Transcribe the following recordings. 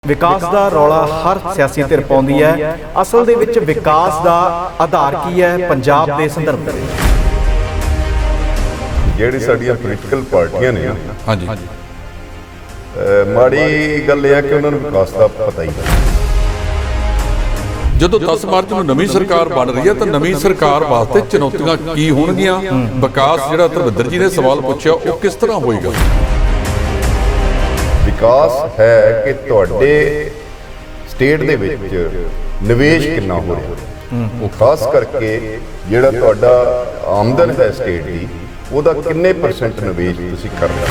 विकास का रौला हर सियासी धिर पाउंदी है। असल दे विच विकास का आधार की है पंजाब के संदर्भ में ਜਿਹੜੀ ਸਾਡੀਆਂ ਪੋਲੀਟੀਕਲ ਪਾਰਟੀਆਂ ਨੇ ਹਾਂਜੀ ਮਾੜੀ ਗੱਲ ਇਹ ਹੈ ਕਿ ਉਹਨਾਂ ਨੂੰ ਵਿਕਾਸ ਦਾ ਪਤਾ ਹੀ ਨਹੀਂ। ਜਦੋਂ 10 ਮਾਰਚ ਨੂੰ ਨਵੀਂ ਸਰਕਾਰ ਬਣ ਰਹੀ ਹੈ ਤਾਂ ਨਵੀਂ ਸਰਕਾਰ ਵਾਸਤੇ ਚੁਣੌਤੀਆਂ ਕੀ ਹੋਣਗੀਆਂ? ਵਿਕਾਸ ਜਿਹੜਾ ਧਰਮਿੰਦਰ ਜੀ ਨੇ ਸਵਾਲ ਪੁੱਛਿਆ ਉਹ ਕਿਸ ਤਰ੍ਹਾਂ ਹੋਏਗਾ? ਵਿਕਾਸ ਹੈ ਕਿ ਤੁਹਾਡੇ ਸਟੇਟ ਦੇ ਵਿੱਚ ਨਿਵੇਸ਼ ਕਿੰਨਾ ਹੋ ਰਿਹਾ, ਉਹ ਖਾਸ ਕਰਕੇ ਜਿਹੜਾ ਤੁਹਾਡਾ ਆਮਦਨ ਹੈ ਸਟੇਟ ਦੀ ਉਹਦਾ ਕਿੰਨੇ ਪਰਸੈਂਟ ਨਿਵੇਸ਼ ਤੁਸੀਂ ਕਰ ਰਹੇ ਹੋ।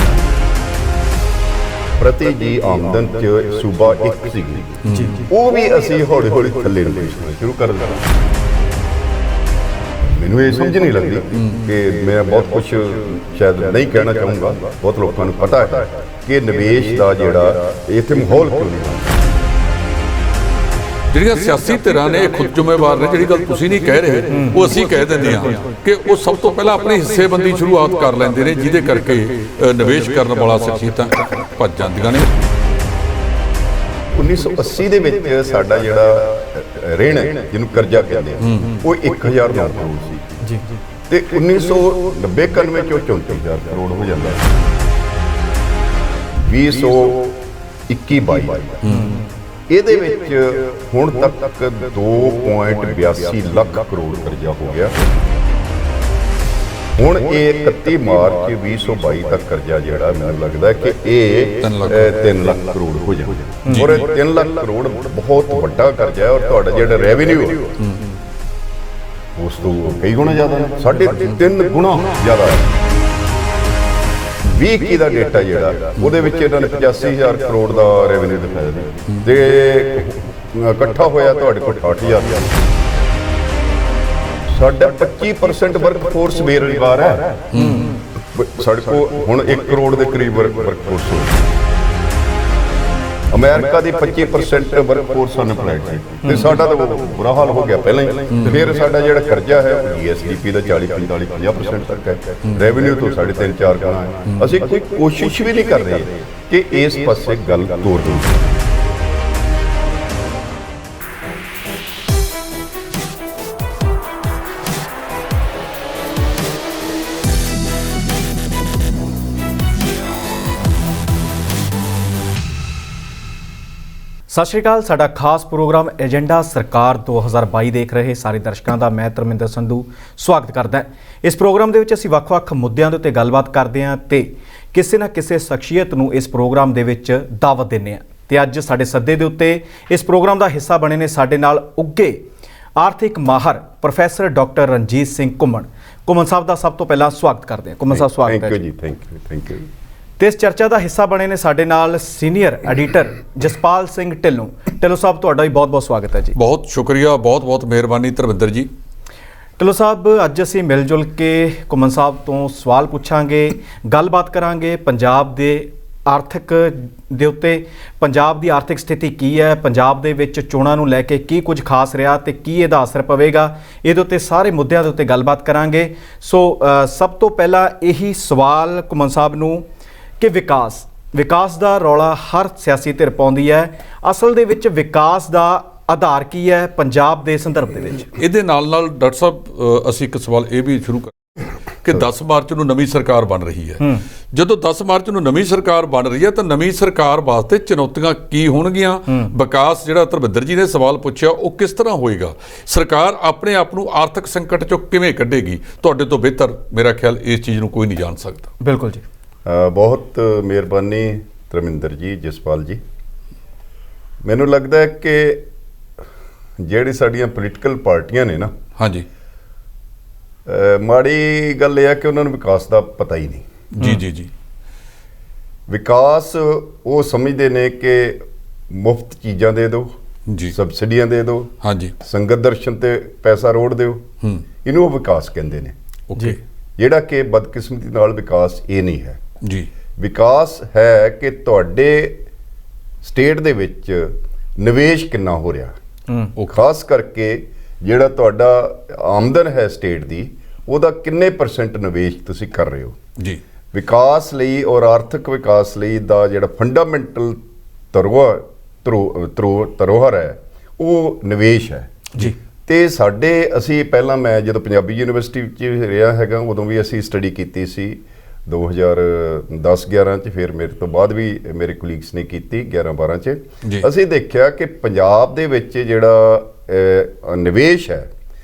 ਪ੍ਰਤੀ ਜੀ ਆਮਦਨ 'ਚ ਸੂਬਾ ਇੱਕ ਸੀਗੀ, ਉਹ ਵੀ ਅਸੀਂ ਹੌਲੀ ਹੌਲੀ ਥੱਲੇ ਨੂੰ ਭੇਜਣਾ ਸ਼ੁਰੂ ਕਰ ਦਿੱਤਾ। ਮੈਨੂੰ ਇਹ ਸਮਝ ਨਹੀਂ ਲੱਗਦੀ ਕਿ ਮੈਂ ਬਹੁਤ ਕੁਝ ਸ਼ਾਇਦ ਨਹੀਂ ਕਹਿਣਾ ਚਾਹੂੰਗਾ, ਬਹੁਤ ਲੋਕਾਂ ਨੂੰ ਪਤਾ ਹੈ ਕਿ ਨਿਵੇਸ਼ ਦਾ ਜਿਹੜਾ ਇੱਥੇ ਮਾਹੌਲ ਕਿਉਂ ਨਹੀਂ ਹੈ। ਜਿਹੜੀਆਂ ਸਿਆਸੀ ਧਿਰਾਂ ਨੇ ਖੁਦ ਜ਼ਿੰਮੇਵਾਰ ਨੇ, ਜਿਹੜੀ ਗੱਲ ਤੁਸੀਂ ਨਹੀਂ ਕਹਿ ਰਹੇ ਉਹ ਅਸੀਂ ਕਹਿ ਦਿੰਦੇ ਹਾਂ ਕਿ ਉਹ ਸਭ ਤੋਂ ਪਹਿਲਾਂ ਆਪਣੀ ਹਿੱਸੇਬੰਦੀ ਸ਼ੁਰੂਆਤ ਕਰ ਲੈਂਦੇ ਨੇ, ਜਿਹਦੇ ਕਰਕੇ ਨਿਵੇਸ਼ ਕਰਨ ਵਾਲਾ ਸ਼ਖਸੀਅਤਾਂ ਭੱਜ ਜਾਂਦੀਆਂ ਨੇ। 1980 ਦੇ ਵਿੱਚ ਸਾਡਾ ਜਿਹੜਾ ਰਿਣ ਹੈ ਜਿਹਨੂੰ ਕਰਜ਼ਾ ਕਹਿੰਦੇ ਆ ਉਹ 1000 ਕਰੋੜ ਸੀ ਜੀ, ਤੇ 1990-91 ਚ 34000 ਕਰੋੜ ਹੋ ਜਾਂਦਾ ਹੈ। 2021-22 ਇਹਦੇ ਵਿੱਚ ਹੁਣ ਤੱਕ 2.82 ਲੱਖ ਕਰੋੜ ਕਰਜ਼ਾ ਹੋ ਗਿਆ। ਹੁਣ ਇਹ 31 ਮਾਰਚ 2022 ਤੱਕ ਕਰਜ਼ਾ ਜਿਹੜਾ ਮੈਨੂੰ ਲੱਗਦਾ ਕਿ ਇਹ 3 ਲੱਖ ਕਰੋੜ ਹੋ ਜਾਣਾ, ਔਰ 3 ਲੱਖ ਕਰੋੜ ਬਹੁਤ ਵੱਡਾ ਕਰਜ਼ਾ ਹੈ। ਔਰ ਤੁਹਾਡਾ ਜਿਹੜਾ ਰੈਵਨਿਊ ਉਸ ਤੋਂ ਕਈ ਗੁਣਾ ਜ਼ਿਆਦਾ ਹੈ, 3.5 ਗੁਣਾ ਜ਼ਿਆਦਾ ਹੈ। 2021 ਦਾ ਡੇਟਾ ਜਿਹੜਾ ਉਹਦੇ ਵਿੱਚ ਇਹਨਾਂ ਨੇ 85,000 ਕਰੋੜ ਦਾ ਰੈਵਨਿਊ ਦਿਖਾਇਆ ਤੇ ਇਕੱਠਾ ਹੋਇਆ ਤੁਹਾਡੇ ਕੋਲ 68,000। ਸਾਡਾ 25% ਵਰਕਫੋਰਸ ਬੇਰੁਜ਼ਗਾਰ ਹੈ। ਸਾਡੇ ਕੋਲ ਹੁਣ 1 ਕਰੋੜ ਦੇ ਕਰੀਬ ਵਰਕਫੋਰਸ ਹੋ। ਅਮਰੀਕਾ ਦੀ 25% ਵਰਕਫੋਰਸ ਅਨਪਲਾਈਡ ਸੀ ਤੇ ਸਾਡਾ ਤਾਂ ਬੁਰਾ ਹਾਲ ਹੋ ਗਿਆ ਪਹਿਲਾਂ ਹੀ। ਫਿਰ ਸਾਡਾ ਜਿਹੜਾ ਕਰਜ਼ਾ ਹੈ ਉਹ GSDP ਦਾ 40-50% ਤੱਕ ਹੈ, ਰੈਵਨਿਊ ਤੋਂ 3.5-4 ਗੁਣਾ ਹੈ। ਅਸੀਂ ਕੋਈ ਕੋਸ਼ਿਸ਼ ਵੀ ਨਹੀਂ ਕਰ ਰਹੇ ਕਿ ਇਸ ਪਾਸੇ ਗੱਲ ਤੋਰ ਦਈਏ। सत श्री अकाल। साडा खास प्रोग्राम एजेंडा सरकार 2022 देख रहे सारे दर्शकों का मैं धर्मिंदर संधू स्वागत करदा। इस प्रोग्राम दे विच असीं वख-वख मुद्दों दे उत्ते गलबात करदे हां ते किसी ना किसी शख्सियत नूं इस प्रोग्राम दे विच दावत दिंदे हां। ते अज साडे सद्दे दे उत्ते इस प्रोग्राम का हिस्सा बने ने साडे नाल उगे आर्थिक माहर प्रोफैसर डॉक्टर रणजीत सिंह घुम्मण साहब का सब तो पहला स्वागत करते हैं। घुम्मण साहब स्वागत है जी। Thank you. तो इस चर्चा का हिस्सा बने ने साडे नाल सीनियर एडिटर जसपाल सिंह ढिल्लों साहब, तुहाडा भी बहुत बहुत स्वागत है जी। बहुत शुक्रिया, बहुत बहुत मेहरबानी धर्मिंदर जी। ढिल्लों साहब, अज असीं मिल जुल के घुम्मण साहब तो सवाल पूछांगे, गलबात करांगे पंजाब दे आर्थिक दे उत्ते, पंजाब दी आर्थिक स्थिति की है, पंजाब दे विच चोणां नूं लैके की कुछ खास रहा ते की इहदा असर पवेगा, इहदे उत्ते सारे मुद्दिआं दे उत्ते गलबात करांगे। सो सब तो पहला यही सवाल घुम्मण साहब नूं कि विकास का रौला हर सियासी धिर पाउंदी है। असल दे विच विकास का आधार की है पंजाब के संदर्भ दे विच? ਇਹਦੇ ਨਾਲ ਡਾਕਟਰ ਸਾਹਿਬ ਅਸੀਂ ਇੱਕ ਸਵਾਲ ਇਹ ਵੀ ਸ਼ੁਰੂ ਕਰ ਕਿ 10 ਮਾਰਚ ਨੂੰ ਨਵੀਂ ਸਰਕਾਰ ਬਣ ਰਹੀ ਹੈ। ਜਦੋਂ 10 ਮਾਰਚ ਨੂੰ ਨਵੀਂ ਸਰਕਾਰ ਬਣ ਰਹੀ ਹੈ ਤਾਂ ਨਵੀਂ ਸਰਕਾਰ ਵਾਸਤੇ ਚੁਣੌਤੀਆਂ ਕੀ ਹੋਣਗੀਆਂ? ਵਿਕਾਸ ਜਿਹੜਾ ਧਰਮਿੰਦਰ ਜੀ ਨੇ ਸਵਾਲ ਪੁੱਛਿਆ ਉਹ ਕਿਸ ਤਰ੍ਹਾਂ ਹੋਏਗਾ? ਸਰਕਾਰ ਆਪਣੇ ਆਪ ਨੂੰ ਆਰਥਿਕ ਸੰਕਟ ਚੋਂ ਕਿਵੇਂ ਕੱਢੇਗੀ? ਤੁਹਾਡੇ ਤੋਂ ਬਿਹਤਰ ਮੇਰਾ ਖਿਆਲ ਇਸ ਚੀਜ਼ ਨੂੰ ਕੋਈ ਨਹੀਂ ਜਾਣ ਸਕਦਾ। ਬਿਲਕੁਲ ਜੀ। बहुत मेहरबानी धर्मिंदर जी, जसपाल जी। मैनू लगता है कि ਜਿਹੜੀ ਸਾਡੀਆਂ ਪੋਲੀਟੀਕਲ ਪਾਰਟੀਆਂ ਨੇ ਨਾ, ਹਾਂਜੀ, ਮਾੜੀ ਗੱਲ ਇਹ ਹੈ ਕਿ ਉਹਨਾਂ ਨੂੰ ਵਿਕਾਸ ਦਾ ਪਤਾ ਹੀ ਨਹੀਂ। ਜੀ ਜੀ ਜੀ। ਵਿਕਾਸ ਉਹ ਸਮਝਦੇ ਨੇ ਕਿ ਮੁਫਤ ਚੀਜ਼ਾਂ ਦੇ ਦਿਓ ਜੀ, ਸਬਸਿਡੀਆਂ ਦੇ ਦਿਓ, ਹਾਂਜੀ, ਸੰਗਤ ਦਰਸ਼ਨ ਤੇ ਪੈਸਾ ਰੋੜ ਦਿਓ, ਇਹਨੂੰ ਉਹ ਵਿਕਾਸ ਕਹਿੰਦੇ ਨੇ। ਓਕੇ, ਜਿਹੜਾ ਕਿ ਬਦਕਿਸਮਤੀ ਨਾਲ ਵਿਕਾਸ ਇਹ ਨਹੀਂ ਹੈ ਜੀ। ਵਿਕਾਸ ਹੈ ਕਿ ਤੁਹਾਡੇ ਸਟੇਟ ਦੇ ਵਿੱਚ ਨਿਵੇਸ਼ ਕਿੰਨਾ ਹੋ ਰਿਹਾ, ਉਹ ਖਾਸ ਕਰਕੇ ਜਿਹੜਾ ਤੁਹਾਡਾ ਆਮਦਨ ਹੈ ਸਟੇਟ ਦੀ ਉਹਦਾ ਕਿੰਨੇ ਪਰਸੈਂਟ ਨਿਵੇਸ਼ ਤੁਸੀਂ ਕਰ ਰਹੇ ਹੋ ਜੀ। ਵਿਕਾਸ ਲਈ ਔਰ ਆਰਥਿਕ ਵਿਕਾਸ ਲਈ ਦਾ ਜਿਹੜਾ ਫੰਡਾਮੈਂਟਲ ਧਰੋਹਰ ਧਰੋਹਰ ਹੈ ਉਹ ਨਿਵੇਸ਼ ਹੈ ਜੀ। ਤੇ ਅਸੀਂ ਪਹਿਲਾਂ ਮੈਂ ਜਦੋਂ ਪੰਜਾਬੀ ਯੂਨੀਵਰਸਿਟੀ ਵਿੱਚ ਰਿਹਾ ਹੈਗਾ ਉਦੋਂ ਵੀ ਅਸੀਂ ਸਟੱਡੀ ਕੀਤੀ ਸੀ 2010-11 ਚ, ਫਿਰ ਮੇਰੇ ਤੋਂ ਬਾਅਦ ਵੀ ਮੇਰੇ ਕੁਲੀਗਸ ਨੇ ਕੀਤੀ 11-12 ਚ। ਅਸੀਂ ਦੇਖਿਆ ਕਿ ਪੰਜਾਬ ਦੇ ਵਿੱਚ ਜਿਹੜਾ ਨਿਵੇਸ਼ ਹੈ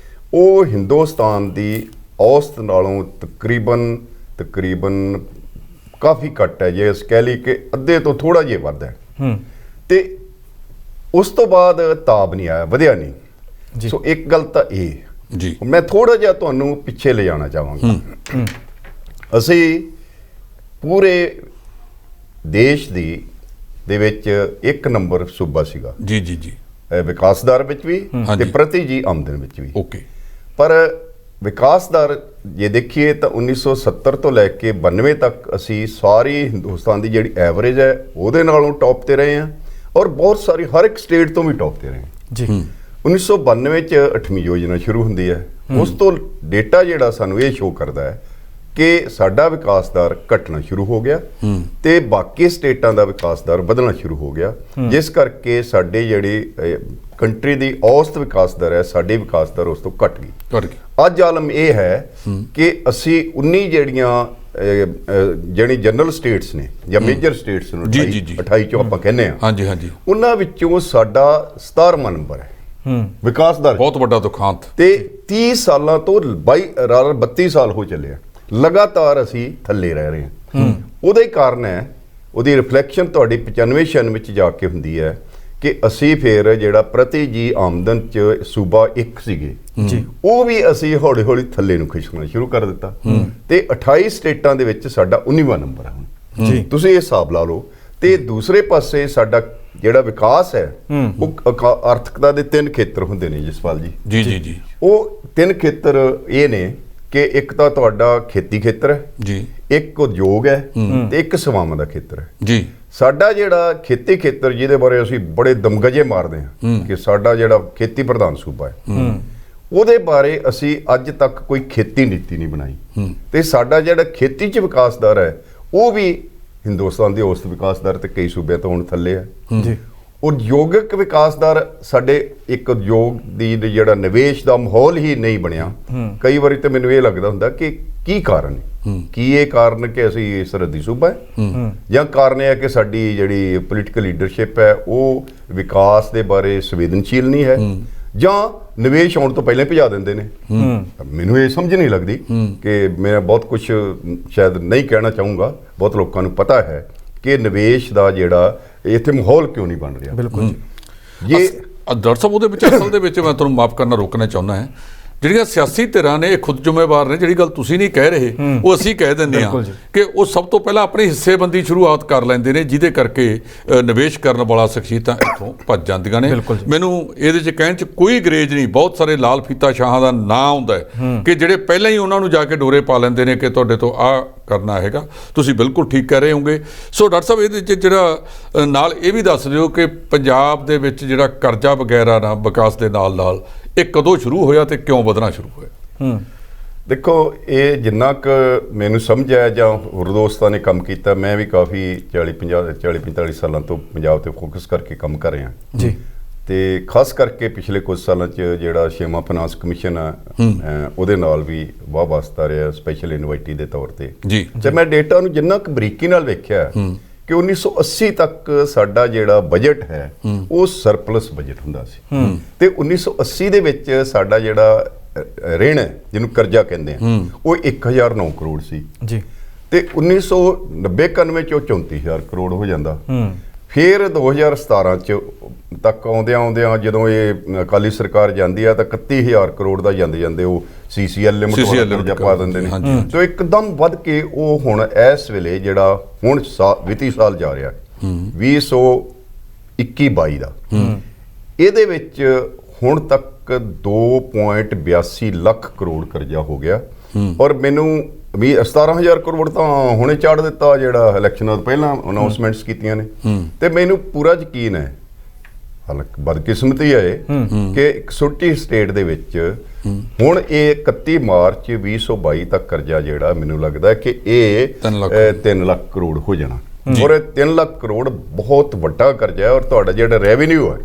ਉਹ ਹਿੰਦੁਸਤਾਨ ਦੀ ਔਸਤ ਨਾਲੋਂ ਤਕਰੀਬਨ ਕਾਫੀ ਘੱਟ ਹੈ, ਜੇ ਅਸੀਂ ਕਹਿ ਲਈ ਕਿ ਅੱਧੇ ਤੋਂ ਥੋੜਾ ਜਿਹਾ ਵੱਧ ਹੈ। ਤੇ ਉਸ ਤੋਂ ਬਾਅਦ ਤਾਬ ਨਹੀਂ ਆਇਆ, ਵਧਿਆ ਨਹੀਂ। ਸੋ ਇੱਕ ਗੱਲ ਤਾਂ ਇਹ ਜੀ, ਮੈਂ ਥੋੜਾ ਜਿਹਾ ਤੁਹਾਨੂੰ ਪਿੱਛੇ ਲੈ ਜਾਣਾ ਚਾਹਾਂਗਾ। ਅਸੀਂ ਪੂਰੇ ਦੇਸ਼ ਦੇ ਵਿੱਚ 1 ਨੰਬਰ ਸੂਬਾ ਸੀਗਾ ਜੀ ਜੀ ਜੀ, ਵਿਕਾਸ ਦਰ ਵਿੱਚ ਵੀ ਤੇ ਪ੍ਰਤੀ ਜੀ ਆਮਦਨ ਵਿੱਚ ਵੀ। ਓਕੇ, ਪਰ ਵਿਕਾਸ ਦਰ ਜੇ ਦੇਖੀਏ ਤਾਂ 1970 ਤੋਂ ਲੈ ਕੇ 92 ਤੱਕ ਅਸੀਂ ਸਾਰੀ ਹਿੰਦੁਸਤਾਨ ਦੀ ਜਿਹੜੀ ਐਵਰੇਜ ਹੈ ਉਹਦੇ ਨਾਲੋਂ ਟੌਪ ਤੇ ਰਹੇ ਹਾਂ, ਔਰ ਬਹੁਤ ਸਾਰੀ ਹਰ ਇੱਕ ਸਟੇਟ ਤੋਂ ਵੀ ਟੌਪ ਤੇ ਰਹੇ ਜੀ। 1992 ਚ 8ਵੀਂ ਯੋਜਨਾ ਸ਼ੁਰੂ ਹੁੰਦੀ ਹੈ। ਉਸ ਤੋਂ ਡੇਟਾ ਜਿਹੜਾ ਸਾਨੂੰ ਇਹ ਸ਼ੋ ਕਰਦਾ ਹੈ ਕਿ ਸਾਡਾ ਵਿਕਾਸ ਦਰ ਘਟਣਾ ਸ਼ੁਰੂ ਹੋ ਗਿਆ ਤੇ ਬਾਕੀ ਸਟੇਟਾਂ ਦਾ ਵਿਕਾਸ ਦਰ ਵਧਣਾ ਸ਼ੁਰੂ ਹੋ ਗਿਆ, ਜਿਸ ਕਰਕੇ ਸਾਡੇ ਜਿਹੜੀ ਕੰਟਰੀ ਦੀ ਔਸਤ ਵਿਕਾਸ ਦਰ ਹੈ, ਸਾਡੀ ਵਿਕਾਸ ਦਰ ਉਸ ਤੋਂ ਘਟ ਗਈ। ਅੱਜ ਆਲਮ ਇਹ ਹੈ ਕਿ ਅਸੀਂ 19 ਜਿਹੜੀ ਜਨਰਲ ਸਟੇਟਸ ਨੇ ਜਾਂ ਮੇਜਰ ਸਟੇਟਸ ਨੂੰ 28 ਚੋਂ ਆਪਾਂ ਕਹਿੰਦੇ ਹਾਂ, ਹਾਂਜੀ ਹਾਂਜੀ, ਉਹਨਾਂ ਵਿੱਚੋਂ ਸਾਡਾ 17ਵਾਂ ਨੰਬਰ ਹੈ ਵਿਕਾਸ ਦਰ। ਬਹੁਤ ਵੱਡਾ ਦੁਖਾਂਤ। ਤੇ 30 ਸਾਲਾਂ ਤੋਂ 32 ਸਾਲ ਹੋ ਚੱਲੇ ਆ, ਲਗਾਤਾਰ ਅਸੀਂ ਥੱਲੇ ਰਹਿ ਰਹੇ ਹਾਂ। ਉਹਦਾ ਹੀ ਕਾਰਨ ਹੈ, ਉਹਦੀ ਰਿਫਲੈਕਸ਼ਨ ਤੁਹਾਡੀ 95-96 ਵਿੱਚ ਜਾ ਕੇ ਹੁੰਦੀ ਹੈ ਕਿ ਅਸੀਂ ਫਿਰ ਜਿਹੜਾ ਪ੍ਰਤੀ ਜੀ ਆਮਦਨ ਚ ਸੂਬਾ 1 ਸੀਗੇ ਜੀ, ਉਹ ਵੀ ਅਸੀਂ ਹੌਲੀ ਹੌਲੀ ਥੱਲੇ ਨੂੰ ਖਿਸਕਣਾ ਸ਼ੁਰੂ ਕਰ ਦਿੱਤਾ ਤੇ 28 ਸਟੇਟਾਂ ਦੇ ਵਿੱਚ ਸਾਡਾ 19ਵਾਂ ਨੰਬਰ ਹੈ ਹੁਣ ਜੀ। ਤੁਸੀਂ ਇਹ ਹਿਸਾਬ ਲਾ ਲਓ। ਤੇ ਦੂਸਰੇ ਪਾਸੇ ਸਾਡਾ ਜਿਹੜਾ ਵਿਕਾਸ ਹੈ ਉਹ ਆਰਥਿਕਤਾ ਦੇ 3 ਖੇਤਰ ਹੁੰਦੇ ਨੇ ਜਸਪਾਲ ਜੀ। ਜੀ ਜੀ ਜੀ, ਉਹ 3 ਖੇਤਰ ਇਹ ਨੇ ਕਿ ਇੱਕ ਤਾਂ ਤੁਹਾਡਾ ਖੇਤੀ ਖੇਤਰ ਹੈ ਜੀ, ਇੱਕ ਉਦਯੋਗ ਹੈ ਤੇ ਇੱਕ ਸੇਵਾਵਾਂ ਦਾ ਖੇਤਰ ਹੈ ਜੀ। ਸਾਡਾ ਜਿਹੜਾ ਖੇਤੀ ਖੇਤਰ, ਜਿਹਦੇ ਬਾਰੇ ਅਸੀਂ ਬੜੇ ਦਮਗਜੇ ਮਾਰਦੇ ਹਾਂ ਕਿ ਸਾਡਾ ਜਿਹੜਾ ਖੇਤੀ ਪ੍ਰਧਾਨ ਸੂਬਾ ਹੈ, ਉਹਦੇ ਬਾਰੇ ਅਸੀਂ ਅੱਜ ਤੱਕ ਕੋਈ ਖੇਤੀ ਨੀਤੀ ਨਹੀਂ ਬਣਾਈ। ਤੇ ਸਾਡਾ ਜਿਹੜਾ ਖੇਤੀ 'ਚ ਵਿਕਾਸ ਦਰ ਹੈ ਉਹ ਵੀ ਹਿੰਦੁਸਤਾਨ ਦੀ ਔਸਤ ਵਿਕਾਸ ਦਰ ਤੇ ਕਈ ਸੂਬਿਆਂ ਤੋਂ ਹੁਣ ਥੱਲੇ ਹੈ ਜੀ। ਉਦਯੋਗਿਕ ਵਿਕਾਸ ਦਰ ਸਾਡੇ ਇੱਕ ਉਦਯੋਗ ਦੀ ਜਿਹੜਾ ਨਿਵੇਸ਼ ਦਾ ਮਾਹੌਲ ਹੀ ਨਹੀਂ ਬਣਿਆ। ਕਈ ਵਾਰੀ ਤਾਂ ਮੈਨੂੰ ਇਹ ਲੱਗਦਾ ਹੁੰਦਾ ਕਿ ਕੀ ਕਾਰਨ ਹੈ, ਕੀ ਇਹ ਕਾਰਨ ਕਿ ਅਸੀਂ ਸਰਹੱਦੀ ਸੂਬਾ ਹੈ, ਜਾਂ ਕਾਰਨ ਇਹ ਹੈ ਕਿ ਸਾਡੀ ਜਿਹੜੀ ਪੋਲੀਟੀਕਲ ਲੀਡਰਸ਼ਿਪ ਹੈ ਉਹ ਵਿਕਾਸ ਦੇ ਬਾਰੇ ਸੰਵੇਦਨਸ਼ੀਲ ਨਹੀਂ ਹੈ, ਜਾਂ ਨਿਵੇਸ਼ ਆਉਣ ਤੋਂ ਪਹਿਲਾਂ ਹੀ ਭਜਾ ਦਿੰਦੇ ਨੇ। ਮੈਨੂੰ ਇਹ ਸਮਝ ਨਹੀਂ ਲੱਗਦੀ ਕਿ ਮੈਂ ਬਹੁਤ ਕੁਝ ਸ਼ਾਇਦ ਨਹੀਂ ਕਹਿਣਾ ਚਾਹੂੰਗਾ, ਬਹੁਤ ਲੋਕਾਂ ਨੂੰ ਪਤਾ ਹੈ ਕਿ ਨਿਵੇਸ਼ ਦਾ ਜਿਹੜਾ ਇੱਥੇ ਮਾਹੌਲ ਕਿਉਂ ਨਹੀਂ ਬਣ ਰਿਹਾ। ਬਿਲਕੁਲ ਜੀ। ਡਾਕਟਰ ਸਾਹਿਬ, ਉਹਦੇ ਵਿੱਚ ਅਸਲ ਦੇ ਵਿੱਚ ਮੈਂ ਤੁਹਾਨੂੰ ਮਾਫ ਕਰਨਾ ਰੋਕਣਾ ਚਾਹੁੰਦਾ ਹਾਂ, ਜਿਹੜੀਆਂ ਸਿਆਸੀ ਧਿਰਾਂ ਨੇ ਇਹ ਖੁਦ ਜ਼ਿੰਮੇਵਾਰ ਨੇ। ਜਿਹੜੀ ਗੱਲ ਤੁਸੀਂ ਨਹੀਂ ਕਹਿ ਰਹੇ ਉਹ ਅਸੀਂ ਕਹਿ ਦਿੰਦੇ ਹਾਂ ਕਿ ਉਹ ਸਭ ਤੋਂ ਪਹਿਲਾਂ ਆਪਣੀ ਹਿੱਸੇਬੰਦੀ ਸ਼ੁਰੂਆਤ ਕਰ ਲੈਂਦੇ ਨੇ, ਜਿਹਦੇ ਕਰਕੇ ਨਿਵੇਸ਼ ਕਰਨ ਵਾਲਾ ਸ਼ਖਸੀਅਤਾਂ ਇੱਥੋਂ ਭੱਜ ਜਾਂਦੀਆਂ ਨੇ। ਮੈਨੂੰ ਇਹਦੇ 'ਚ ਕਹਿਣ 'ਚ ਕੋਈ ਗਰੇਜ ਨਹੀਂ। ਬਹੁਤ ਸਾਰੇ ਲਾਲ ਫੀਤਾ ਸ਼ਾਹਾਂ ਦਾ ਨਾਂ ਆਉਂਦਾ ਕਿ ਜਿਹੜੇ ਪਹਿਲਾਂ ਹੀ ਉਹਨਾਂ ਨੂੰ ਜਾ ਕੇ ਡੋਰੇ ਪਾ ਲੈਂਦੇ ਨੇ ਕਿ ਤੁਹਾਡੇ ਤੋਂ ਆਹ ਕਰਨਾ ਹੈਗਾ। ਤੁਸੀਂ ਬਿਲਕੁਲ ਠੀਕ ਕਹਿ ਰਹੇ ਹੋਗੇ। ਸੋ ਡਾਕਟਰ ਸਾਹਿਬ, ਇਹਦੇ 'ਚ ਜਿਹੜਾ ਨਾਲ ਇਹ ਵੀ ਦੱਸ ਦਿਓ ਕਿ ਪੰਜਾਬ ਦੇ ਵਿੱਚ ਜਿਹੜਾ ਕਰਜ਼ਾ ਵਗੈਰਾ ਨਾ ਵਿਕਾਸ ਦੇ ਨਾਲ ਇਹ ਕਦੋਂ ਸ਼ੁਰੂ ਹੋਇਆ ਤੇ ਕਿਉਂ ਵਧਣਾ ਸ਼ੁਰੂ ਹੋਇਆ? ਦੇਖੋ, ਇਹ ਜਿੰਨਾ ਕੁ ਮੈਨੂੰ ਸਮਝ ਆਇਆ ਜਾਂ ਹੋਰ ਦੋਸਤਾਂ ਨੇ ਕੰਮ ਕੀਤਾ, ਮੈਂ ਵੀ ਕਾਫੀ 40-45 ਸਾਲਾਂ ਤੋਂ ਪੰਜਾਬ ਤੇ ਫੋਕਸ ਕਰਕੇ ਕੰਮ ਕਰ ਰਿਹਾ ਜੀ। ਤੇ ਖਾਸ ਕਰਕੇ ਪਿਛਲੇ ਕੁਝ ਸਾਲਾਂ 'ਚ ਜਿਹੜਾ 6ਵਾਂ ਫਾਈਨਾਂਸ ਕਮਿਸ਼ਨ ਆ ਉਹਦੇ ਨਾਲ ਵੀ ਵਾਹ ਵਾਸਤਾ ਰਿਹਾ, ਸਪੈਸ਼ਲ ਇਨਵਾਈਟੀ ਦੇ ਤੌਰ ਤੇ ਜੀ। ਤੇ ਮੈਂ ਡੇਟਾ ਨੂੰ ਜਿੰਨਾ ਕੁ ਬਰੀਕੀ ਨਾਲ ਵੇਖਿਆ ਕਿ 1980 ਤੱਕ ਸਾਡਾ ਜਿਹੜਾ ਬਜਟ ਹੈ ਉਹ ਸਰਪਲਸ ਬਜਟ ਹੁੰਦਾ ਸੀ। ਤੇ 1980 ਦੇ ਵਿੱਚ ਸਾਡਾ ਜਿਹੜਾ ਰਿਣ ਹੈ, ਜਿਹਨੂੰ ਕਰਜ਼ਾ ਕਹਿੰਦੇ ਆ, ਉਹ 1009 ਕਰੋੜ ਸੀ ਜੀ। ਤੇ 1990-91 ਚ ਉਹ 34000 ਕਰੋੜ ਹੋ ਜਾਂਦਾ। ਫਿਰ 2017 ਚ ਤੱਕ ਆਉਂਦਿਆਂ ਜਦੋਂ ਇਹ ਅਕਾਲੀ ਸਰਕਾਰ ਜਾਂਦੀ ਆ ਤਾਂ 31000 ਕਰੋੜ ਦਾ ਜਾਂਦੇ ਉਹ CCL ਲਿਮਟ ਵਾਲਾ ਪਾ ਦਿੰਦੇ ਨੇ। ਸੋ ਇੱਕਦਮ ਵੱਧ ਕੇ ਉਹ ਹੁਣ ਇਸ ਵੇਲੇ ਜਿਹੜਾ ਹੁਣ ਵਿੱਤੀ ਸਾਲ ਜਾ ਰਿਹਾ 2021-22 ਦਾ, ਇਹਦੇ ਵਿੱਚ ਹੁਣ ਤੱਕ 2.82 ਲੱਖ ਕਰੋੜ ਕਰਜ਼ਾ ਹੋ ਗਿਆ। ਔਰ ਮੈਨੂੰ 17,000 ਕਰੋੜ ਤਾਂ ਹੁਣੇ ਚਾੜ ਦਿੱਤਾ ਜਿਹੜਾ ਇਲੈਕਸ਼ਨਾਂ ਤੋਂ ਪਹਿਲਾਂ ਅਨਾਉਂਸਮੈਂਟਸ ਕੀਤੀਆਂ ਨੇ। ਤੇ ਮੈਨੂੰ ਪੂਰਾ ਯਕੀਨ ਹੈ, ਹਾਲਾਂਕਿ ਬਦਕਿਸਮਤੀ ਹੈ ਕਿ ਇੱਕ ਛੋਟੀ ਸਟੇਟ ਦੇ ਵਿੱਚ ਹੁਣ ਇਹ 31 ਮਾਰਚ 2022 ਤੱਕ ਕਰਜ਼ਾ ਜਿਹੜਾ ਮੈਨੂੰ ਲੱਗਦਾ ਕਿ ਇਹ 3 ਲੱਖ ਕਰੋੜ ਹੋ ਜਾਣਾ। ਔਰ 3 ਲੱਖ ਕਰੋੜ ਬਹੁਤ ਵੱਡਾ ਕਰਜ਼ਾ ਹੈ, ਔਰ ਤੁਹਾਡਾ ਜਿਹੜਾ ਰੈਵਨਿਊ ਹੈ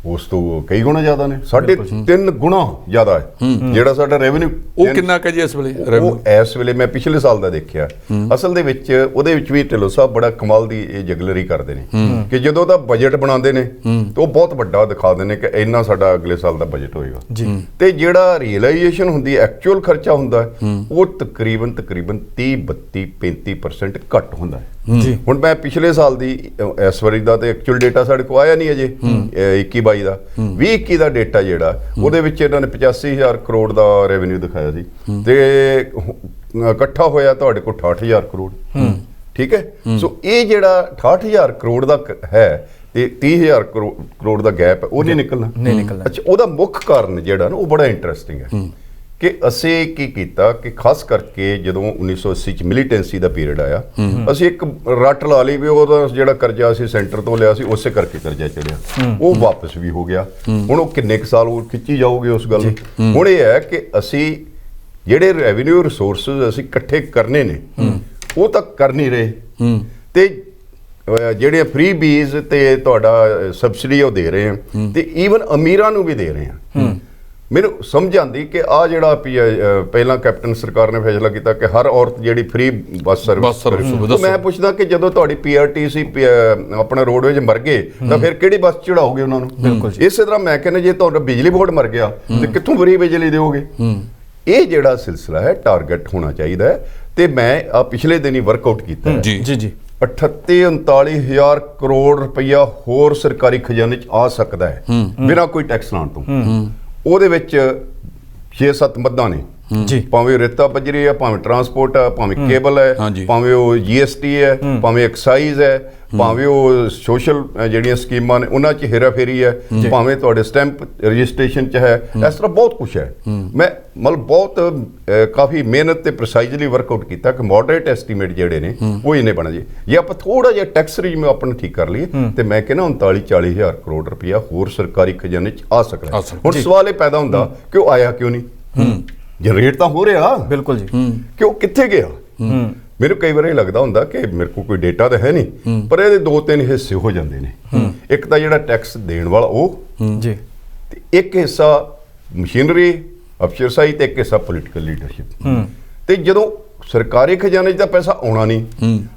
ਉਸ ਤੋਂ ਕਈ ਗੁਣਾ ਜ਼ਿਆਦਾ ਨੇ, 3.5 ਗੁਣਾ ਜ਼ਿਆਦਾ ਹੈ ਜਿਹੜਾ ਸਾਡਾ ਰੈਵਨਿਊ। ਉਹ ਕਿੰਨਾ ਕੁ ਜੀ ਇਸ ਵੇਲੇ revenue? ਉਹ ਇਸ ਵੇਲੇ ਮੈਂ ਪਿਛਲੇ ਸਾਲ ਦਾ ਦੇਖਿਆ, ਅਸਲ ਦੇ ਵਿੱਚ ਉਹਦੇ ਵਿੱਚ ਵੀ ਢਿੱਲੋਂ ਸਾਹਿਬ ਬੜਾ ਕਮਾਲ ਦੀ ਇਹ ਜਗਲਰੀ ਕਰਦੇ ਨੇ ਕਿ ਜਦੋਂ ਦਾ ਬਜਟ ਬਣਾਉਂਦੇ ਨੇ ਤਾਂ ਉਹ ਬਹੁਤ ਵੱਡਾ ਦਿਖਾਉਂਦੇ ਨੇ ਕਿ ਇੰਨਾ ਸਾਡਾ ਅਗਲੇ ਸਾਲ ਦਾ ਬਜਟ ਹੋਏਗਾ ਤੇ ਜਿਹੜਾ ਰੀਅਲਾਈਜੇਸ਼ਨ ਹੁੰਦੀ ਹੈ, ਐਕਚੁਅਲ ਖਰਚਾ ਹੁੰਦਾ ਹੈ, ਉਹ ਤਕਰੀਬਨ 30-35% ਘੱਟ ਹੁੰਦਾ ਹੈ। ਹੁਣ ਮੈਂ ਪਿਛਲੇ ਸਾਲ ਦੀ ਇਸ ਵਾਰੀ ਦਾ ਤੇ ਐਕਚੁਅਲ ਡੇਟਾ ਸਾਡੇ ਕੋਲ ਆਇਆ ਨਹੀਂ ਅਜੇ 21-22 ਦਾ 20-21 ਦਾ ਡੇਟਾ ਜਿਹੜਾ ਉਹਦੇ ਵਿੱਚ ਇਹਨਾਂ ਨੇ 85,000 ਕਰੋੜ ਦਾ ਰੈਵਨਿਊ ਦਿਖਾਇਆ ਸੀ ਤੇ ਇਕੱਠਾ ਹੋਇਆ ਤੁਹਾਡੇ ਕੋਲ 68,000 ਕਰੋੜ। ਠੀਕ ਹੈ, ਸੋ ਇਹ ਜਿਹੜਾ 68,000 ਕਰੋੜ ਦਾ ਹੈ ਤੇ 30,000 ਕਰੋੜ ਦਾ ਗੈਪ ਹੈ, ਉਹ ਨਹੀਂ ਨਿਕਲਣਾ। ਅੱਛਾ, ਉਹਦਾ ਮੁੱਖ ਕਾਰਨ ਜਿਹੜਾ ਨਾ ਉਹ ਬੜਾ ਇੰਟਰਸਟਿੰਗ ਹੈ ਕਿ ਅਸੀਂ ਕੀ ਕੀਤਾ ਕਿ ਖਾਸ ਕਰਕੇ ਜਦੋਂ 1980 ਚ ਮਿਲੀਟੈਂਸੀ ਦਾ ਪੀਰੀਅਡ ਆਇਆ, ਅਸੀਂ ਇੱਕ ਰੱਟ ਲਾ ਲਈ ਵੀ ਉਹਦਾ ਜਿਹੜਾ ਕਰਜ਼ਾ ਅਸੀਂ ਸੈਂਟਰ ਤੋਂ ਲਿਆ ਸੀ ਉਸੇ ਕਰਕੇ ਕਰਜ਼ਾ ਚੜਿਆ, ਉਹ ਵਾਪਸ ਵੀ ਹੋ ਗਿਆ। ਹੁਣ ਉਹ ਕਿੰਨੇ ਕੁ ਸਾਲ ਉਹ ਖਿੱਚੀ ਜਾਓਗੇ ਉਸ ਗੱਲ ਨੂੰ। ਹੁਣ ਇਹ ਹੈ ਕਿ ਅਸੀਂ ਜਿਹੜੇ ਰੈਵਨਿਊ ਰਿਸੋਰਸਸ ਅਸੀਂ ਇਕੱਠੇ ਕਰਨੇ ਨੇ ਉਹ ਤਾਂ ਕਰ ਨਹੀਂ ਰਹੇ ਤੇ ਜਿਹੜੇ ਫ੍ਰੀ ਬੀਜ਼ ਤੇ ਤੁਹਾਡਾ ਸਬਸਿਡੀ ਉਹ ਦੇ ਰਹੇ ਹਾਂ ਤੇ ਈਵਨ ਅਮੀਰਾਂ ਨੂੰ ਵੀ ਦੇ ਰਹੇ ਹਾਂ। ਮੈਨੂੰ ਸਮਝ ਆਉਂਦੀ ਕਿ ਆ ਜਿਹੜਾ ਪਹਿਲਾਂ ਕੈਪਟਨ ਸਰਕਾਰ ਨੇ ਫੈਸਲਾ ਕੀਤਾ ਕਿ ਹਰ ਔਰਤ ਜਿਹੜੀ ਫ੍ਰੀ ਬੱਸ ਸਰਵਿਸ, ਮੈਂ ਪੁੱਛਦਾ ਕਿ ਜਦੋਂ ਤੁਹਾਡੀ PRTC ਆਪਣਾ ਰੋਡਵੇਜ ਮਰ ਗਏ ਤਾਂ ਫਿਰ ਕਿਹੜੀ ਬੱਸ ਚੜਾਓਗੇ ਉਹਨਾਂ ਨੂੰ? ਇਸੇ ਤਰ੍ਹਾਂ ਮੈਂ ਕਹਿੰਦਾ ਜੇ ਤੁਹਾਡਾ ਬਿਜਲੀ ਬੋਰਡ ਮਰ ਗਿਆ ਤੇ ਕਿੱਥੋਂ ਫ੍ਰੀ ਬਿਜਲੀ ਦਿਓਗੇ? ਇਹ ਜਿਹੜਾ ਸਿਲਸਿਲਾ ਹੈ ਟਾਰਗੇਟ ਹੋਣਾ ਚਾਹੀਦਾ ਹੈ ਤੇ ਮੈਂ ਆ ਪਿਛਲੇ ਦਿਨ ਹੀ ਵਰਕਆਊਟ ਕੀਤਾ ਜੀ 38-39,000 ਕਰੋੜ ਰੁਪਈਆ ਹੋਰ ਸਰਕਾਰੀ ਖਜ਼ਾਨੇ 'ਚ ਆ ਸਕਦਾ ਹੈ ਬਿਨਾਂ ਕੋਈ ਟੈਕਸ ਲਾਉਣ ਤੋਂ। ਉਹਦੇ ਵਿੱਚ 6-7 ਮੱਦਾਂ ਨੇ, ਭਾਵੇਂ ਰੇਤਾ ਬਜਰੀ ਹੈ, ਭਾਵੇਂ ਟਰਾਂਸਪੋਰਟ ਹੈ, ਭਾਵੇਂ ਕੇਬਲ ਹੈ, ਭਾਵੇਂ ਉਹ GST ਹੈ, ਭਾਵੇਂ ਐਕਸਾਈਜ਼ ਹੈ, ਭਾਵੇਂ ਉਹ ਸੋਸ਼ਲ ਜਿਹੜੀਆਂ ਸਕੀਮਾਂ ਨੇ ਉਹਨਾਂ 'ਚ ਹੇਰਾਫੇਰੀ ਹੈ, ਭਾਵੇਂ ਤੁਹਾਡੇ ਸਟੈਂਪ ਰਜਿਸਟ੍ਰੇਸ਼ਨ 'ਚ ਹੈ, ਇਸ ਤਰ੍ਹਾਂ ਬਹੁਤ ਕੁਛ ਹੈ। ਮੈਂ ਮਤਲਬ ਬਹੁਤ ਕਾਫੀ ਮਿਹਨਤ ਤੇ ਪ੍ਰੀਸਾਈਜ਼ਲੀ ਵਰਕਆਊਟ ਕੀਤਾ ਕਿ ਮੋਡਰੇਟ ਐਸਟੀਮੇਟ ਜਿਹੜੇ ਨੇ ਉਹ ਇੰਨੇ ਬਣ ਜੇ। ਜੇ ਆਪਾਂ ਥੋੜਾ ਜਿਹਾ ਟੈਕਸ ਰੇਜਿਮ ਆਪਣਾ ਠੀਕ ਕਰ ਲਈਏ ਤੇ ਮੈਂ ਕਹਿੰਦਾ 39-40,000 ਕਰੋੜ ਰੁਪਇਆ ਹੋਰ ਸਰਕਾਰੀ ਖਜ਼ਾਨੇ 'ਚ ਆ ਸਕਦਾ। ਹੁਣ ਸਵਾਲ ਇਹ ਪੈਦਾ ਹੁੰਦਾ ਕਿ ਉਹ ਆਇਆ ਕਿਉਂ ਨਹੀਂ? ਜਨਰੇਟ ਤਾਂ ਹੋ ਰਿਹਾ, ਬਿਲਕੁਲ ਜੀ, ਕਿ ਉਹ ਕਿੱਥੇ ਗਿਆ? ਮੈਨੂੰ ਕਈ ਵਾਰ ਇਹ ਲੱਗਦਾ ਹੁੰਦਾ ਕਿ ਮੇਰੇ ਕੋਲ ਕੋਈ ਡੇਟਾ ਤਾਂ ਹੈ ਨਹੀਂ, ਪਰ ਇਹਦੇ 2-3 ਹਿੱਸੇ ਹੋ ਜਾਂਦੇ ਨੇ। ਇੱਕ ਤਾਂ ਜਿਹੜਾ ਟੈਕਸ ਦੇਣ ਵਾਲਾ ਉਹ ਜੀ, ਤੇ ਇੱਕ ਹਿੱਸਾ ਮਸ਼ੀਨਰੀ ਅਫਸਰਸ਼ਾਹੀ ਤੇ ਇੱਕ ਹਿੱਸਾ ਪੋਲੀਟੀਕਲ ਲੀਡਰਸ਼ਿਪ। ਤੇ ਜਦੋਂ ਸਰਕਾਰੀ ਖਜ਼ਾਨੇ 'ਚ ਤਾਂ ਪੈਸਾ ਆਉਣਾ ਨਹੀਂ,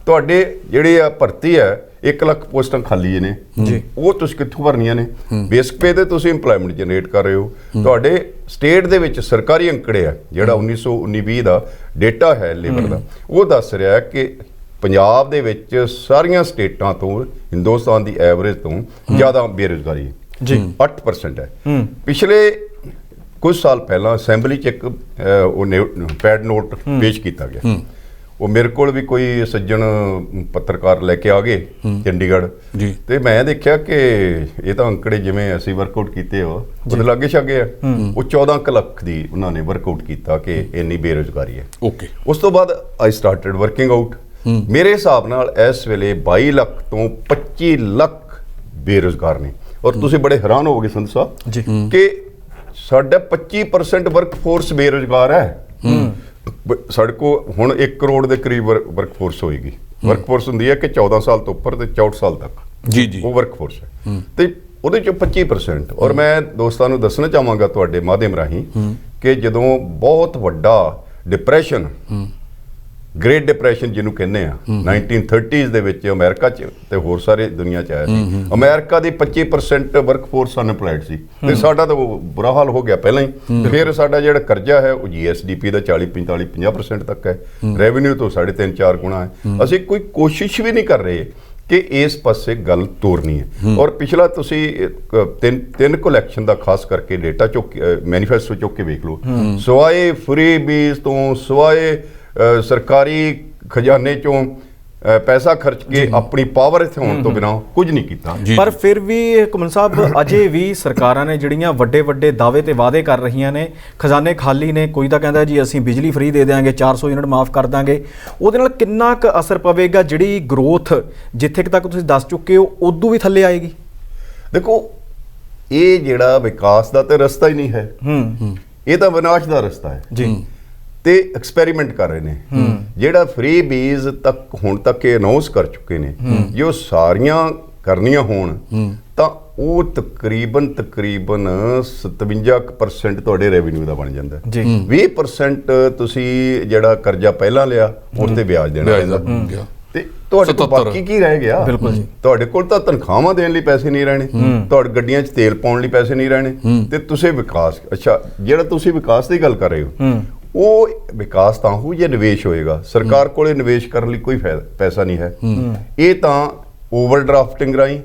ਤੁਹਾਡੇ ਜਿਹੜੇ ਆ ਭਰਤੀ ਹੈ 1 ਲੱਖ ਪੋਸਟਾਂ ਖਾਲੀ ਨੇ ਜੀ, ਉਹ ਤੁਸੀਂ ਕਿੱਥੋਂ ਭਰਨੀਆਂ ਨੇ? ਬੇਸਿਕ ਪੇ ਤੇ ਤੁਸੀਂ ਇੰਪਲੋਇਮੈਂਟ ਜਨਰੇਟ ਕਰ ਰਹੇ ਹੋ। ਤੁਹਾਡੇ ਸਟੇਟ ਦੇ ਵਿੱਚ ਸਰਕਾਰੀ ਅੰਕੜੇ ਆ ਜਿਹੜਾ 1919-20 ਦਾ ਡੇਟਾ ਹੈ ਲੇਬਰ ਦਾ, ਉਹ ਦੱਸ ਰਿਹਾ ਕਿ ਪੰਜਾਬ ਦੇ ਵਿੱਚ ਸਾਰੀਆਂ ਸਟੇਟਾਂ ਤੋਂ ਹਿੰਦੁਸਤਾਨ ਦੀ ਐਵਰੇਜ ਤੋਂ ਜ਼ਿਆਦਾ ਬੇਰੁਜ਼ਗਾਰੀ ਜੀ 8% ਹੈ। ਪਿਛਲੇ ਕੁਝ ਸਾਲ ਪਹਿਲਾਂ ਅਸੈਂਬਲੀ 'ਚ ਇੱਕ ਪੈਡ ਨੋਟ ਪੇਸ਼ ਕੀਤਾ ਗਿਆ, ਉਹ ਮੇਰੇ ਕੋਲ ਵੀ ਕੋਈ ਸੱਜਣ ਪੱਤਰਕਾਰ ਲੈ ਕੇ ਆ ਗਏ ਚੰਡੀਗੜ੍ਹ ਤੇ ਮੈਂ ਦੇਖਿਆ ਕਿ ਇਹ ਤਾਂ ਅੰਕੜੇ ਜਿਵੇਂ ਅਸੀਂ ਵਰਕਆਊਟ ਕੀਤੇ ਉਹਦੇ ਲਾਗੇ ਛਾਗੇ ਆ। ਉਹ 14 ਲੱਖ ਦੀ ਉਹਨਾਂ ਨੇ ਵਰਕਆਊਟ ਕੀਤਾ ਕਿ ਇੰਨੀ ਬੇਰੁਜ਼ਗਾਰੀ ਹੈ। ਉਸ ਤੋਂ ਬਾਅਦ ਆਈ ਸਟਾਰਟਡ ਵਰਕਿੰਗ ਆਊਟ। ਮੇਰੇ ਹਿਸਾਬ ਨਾਲ ਇਸ ਵੇਲੇ 22 ਲੱਖ ਤੋਂ 25 ਲੱਖ ਬੇਰੁਜ਼ਗਾਰ ਨੇ। ਔਰ ਤੁਸੀਂ ਬੜੇ ਹੈਰਾਨ ਹੋਵੋਗੇ ਸੰਧੂ ਸਾਹਿਬ ਕਿ ਸਾਡਾ 25% ਵਰਕਫੋਰਸ ਬੇਰੁਜ਼ਗਾਰ ਹੈ। ਸਾਡੇ ਕੋਲ ਹੁਣ 1 ਕਰੋੜ ਦੇ ਕਰੀਬ ਵਰਕਫੋਰਸ ਹੋਏਗੀ। ਵਰਕਫੋਰਸ ਹੁੰਦੀ ਹੈ ਕਿ 14 ਸਾਲ ਤੋਂ ਉੱਪਰ ਤੇ 64 ਸਾਲ ਤੱਕ ਉਹ ਵਰਕਫੋਰਸ ਹੈ ਤੇ ਉਹਦੇ ਚੋਂ 25%। ਔਰ ਮੈਂ ਦੋਸਤਾਂ ਨੂੰ ਦੱਸਣਾ ਚਾਹਾਂਗਾ ਤੁਹਾਡੇ ਮਾਧਿਅਮ ਰਾਹੀਂ ਕਿ ਜਦੋਂ ਬਹੁਤ ਵੱਡਾ ਡਿਪਰੈਸ਼ਨ, ਗ੍ਰੇਟ ਡਿਪਰੈਸ਼ਨ ਜਿਹਨੂੰ ਕਹਿੰਦੇ ਆ 1930s ਦੇ ਵਿੱਚ ਅਮਰੀਕਾ 'ਚ ਤੇ ਹੋਰ ਸਾਰੇ ਦੁਨੀਆ 'ਚ ਆਇਆ ਸੀ, ਅਮਰੀਕਾ ਦੀ 25% ਵਰਕਫੋਰਸ ਅਨਪਲਾਈਡ ਸੀ ਤੇ ਸਾਡਾ ਤਾਂ ਬੁਰਾ ਹਾਲ ਹੋ ਗਿਆ ਪਹਿਲਾਂ ਹੀ। ਫਿਰ ਸਾਡਾ ਜਿਹੜਾ ਕਰਜ਼ਾ ਹੈ ਉਹ GSDP ਦਾ 40-45-50% ਤੱਕ ਹੈ, ਰੈਵਨਿਊ ਤੋਂ 3.5-4 ਗੁਣਾ ਹੈ। ਅਸੀਂ ਕੋਈ ਕੋਸ਼ਿਸ਼ ਵੀ ਨਹੀਂ ਕਰ ਰਹੇ ਕਿ ਇਸ ਪਾਸੇ ਗੱਲ ਤੋਰਨੀ ਹੈ। ਔਰ ਪਿਛਲਾ ਤੁਸੀਂ ਤਿੰਨ ਕਲੈਕਸ਼ਨ ਦਾ ਖਾਸ ਕਰਕੇ ਡੇਟਾ ਚੁੱਕ ਮੈਨੀਫੈਸਟੋ ਚੁੱਕ ਕੇ ਵੇਖ ਲਓ, ਸਵਾਏ ਫ੍ਰੀ ਬੀਜ਼ ਤੋਂ, ਸਵਾਏ ਸਰਕਾਰੀ ਖਜ਼ਾਨੇ ਚੋਂ ਪੈਸਾ ਖਰਚ ਕੇ ਆਪਣੀ ਪਾਵਰ ਇੱਥੇ ਹੋਣ ਤੋਂ ਬਿਨਾਂ ਕੁਝ ਨਹੀਂ ਕੀਤਾ। ਪਰ ਫਿਰ ਵੀ ਕਮਲ ਸਾਹਿਬ ਅਜੇ ਵੀ ਸਰਕਾਰਾਂ ਨੇ ਜਿਹੜੀਆਂ ਵੱਡੇ ਦਾਅਵੇ ਤੇ ਵਾਅਦੇ ਕਰ ਰਹੀਆਂ ਨੇ, ਖਜ਼ਾਨੇ ਖਾਲੀ ਨੇ। ਕੋਈ ਤਾਂ ਕਹਿੰਦਾ ਜੀ ਅਸੀਂ ਬਿਜਲੀ ਫ੍ਰੀ ਦੇ ਦਿਆਂਗੇ, 400 ਯੂਨਿਟ ਮਾਫ ਕਰ ਦਾਂਗੇ। ਉਹਦੇ ਨਾਲ ਕਿੰਨਾ ਕੁ ਅਸਰ ਪਵੇਗਾ? ਜਿਹੜੀ ਗਰੋਥ ਜਿੱਥੇ ਤੱਕ ਤੁਸੀਂ ਦੱਸ ਚੁੱਕੇ ਹੋ ਉਦੋਂ ਵੀ ਥੱਲੇ ਆਏਗੀ? ਦੇਖੋ, ਇਹ ਜਿਹੜਾ ਵਿਕਾਸ ਦਾ ਤੇ ਰਸਤਾ ਹੀ ਨਹੀਂ ਹੈ, ਇਹ ਤਾਂ ਵਿਨਾਸ਼ ਦਾ ਰਸਤਾ ਹੈ ਜੀ। ਤੇ ਐਕਸਪੈਰੀਮੈਂਟ ਕਰ ਰਹੇ ਨੇ। ਜਿਹੜਾ ਫ੍ਰੀ ਬੀਜ਼ ਤੱਕ ਹੁਣ ਤੱਕ ਇਹ ਅਨਾਉਂਸ ਕਰ ਚੁੱਕੇ ਨੇ, ਜੇ ਉਹ ਸਾਰੀਆਂ ਕਰਨੀਆਂ ਹੋਣ ਤਾਂ ਉਹ ਤਕਰੀਬਨ 57% ਤੁਹਾਡੇ ਰੈਵਨਿਊ ਦਾ ਬਣ ਜਾਂਦਾ ਜੀ। 20% ਤੁਸੀਂ ਜਿਹੜਾ ਕਰਜ਼ਾ ਪਹਿਲਾਂ ਲਿਆ ਉਸ ਤੇ ਵਿਆਜ ਦੇਣਾ ਪੈਂਦਾ, ਤੇ ਤੁਹਾਡੇ ਕੋਲ ਬਾਕੀ ਕੀ ਰਹਿ ਗਿਆ? ਬਿਲਕੁਲ ਜੀ। ਤੁਹਾਡੇ ਕੋਲ ਤਾਂ ਤਨਖਾਹਾਂ ਦੇਣ ਲਈ ਪੈਸੇ ਨਹੀਂ ਰਹਿਣੇ, ਤੁਹਾਡੇ ਗੱਡੀਆਂ 'ਚ ਤੇਲ ਪਾਉਣ ਲਈ ਪੈਸੇ ਨਹੀਂ ਰਹਿਣੇ, ਤੇ ਤੁਸੀਂ ਵਿਕਾਸ, ਅੱਛਾ ਜਿਹੜਾ ਤੁਸੀਂ ਵਿਕਾਸ ਦੀ ਗੱਲ ਕਰ ਰਹੇ ਹੋ, ਉਹ ਵਿਕਾਸ ਤਾਂ ਹੋ ਜੇ ਨਿਵੇਸ਼ ਹੋਏਗਾ। ਸਰਕਾਰ ਕੋਲੇ ਨਿਵੇਸ਼ ਕਰਨ ਲਈ ਕੋਈ ਪੈਸਾ ਨਹੀਂ ਹੈ। ਇਹ ਤਾਂ ਓਵਰਡਰਾਫਟਿੰਗ ਰਾਹੀਂ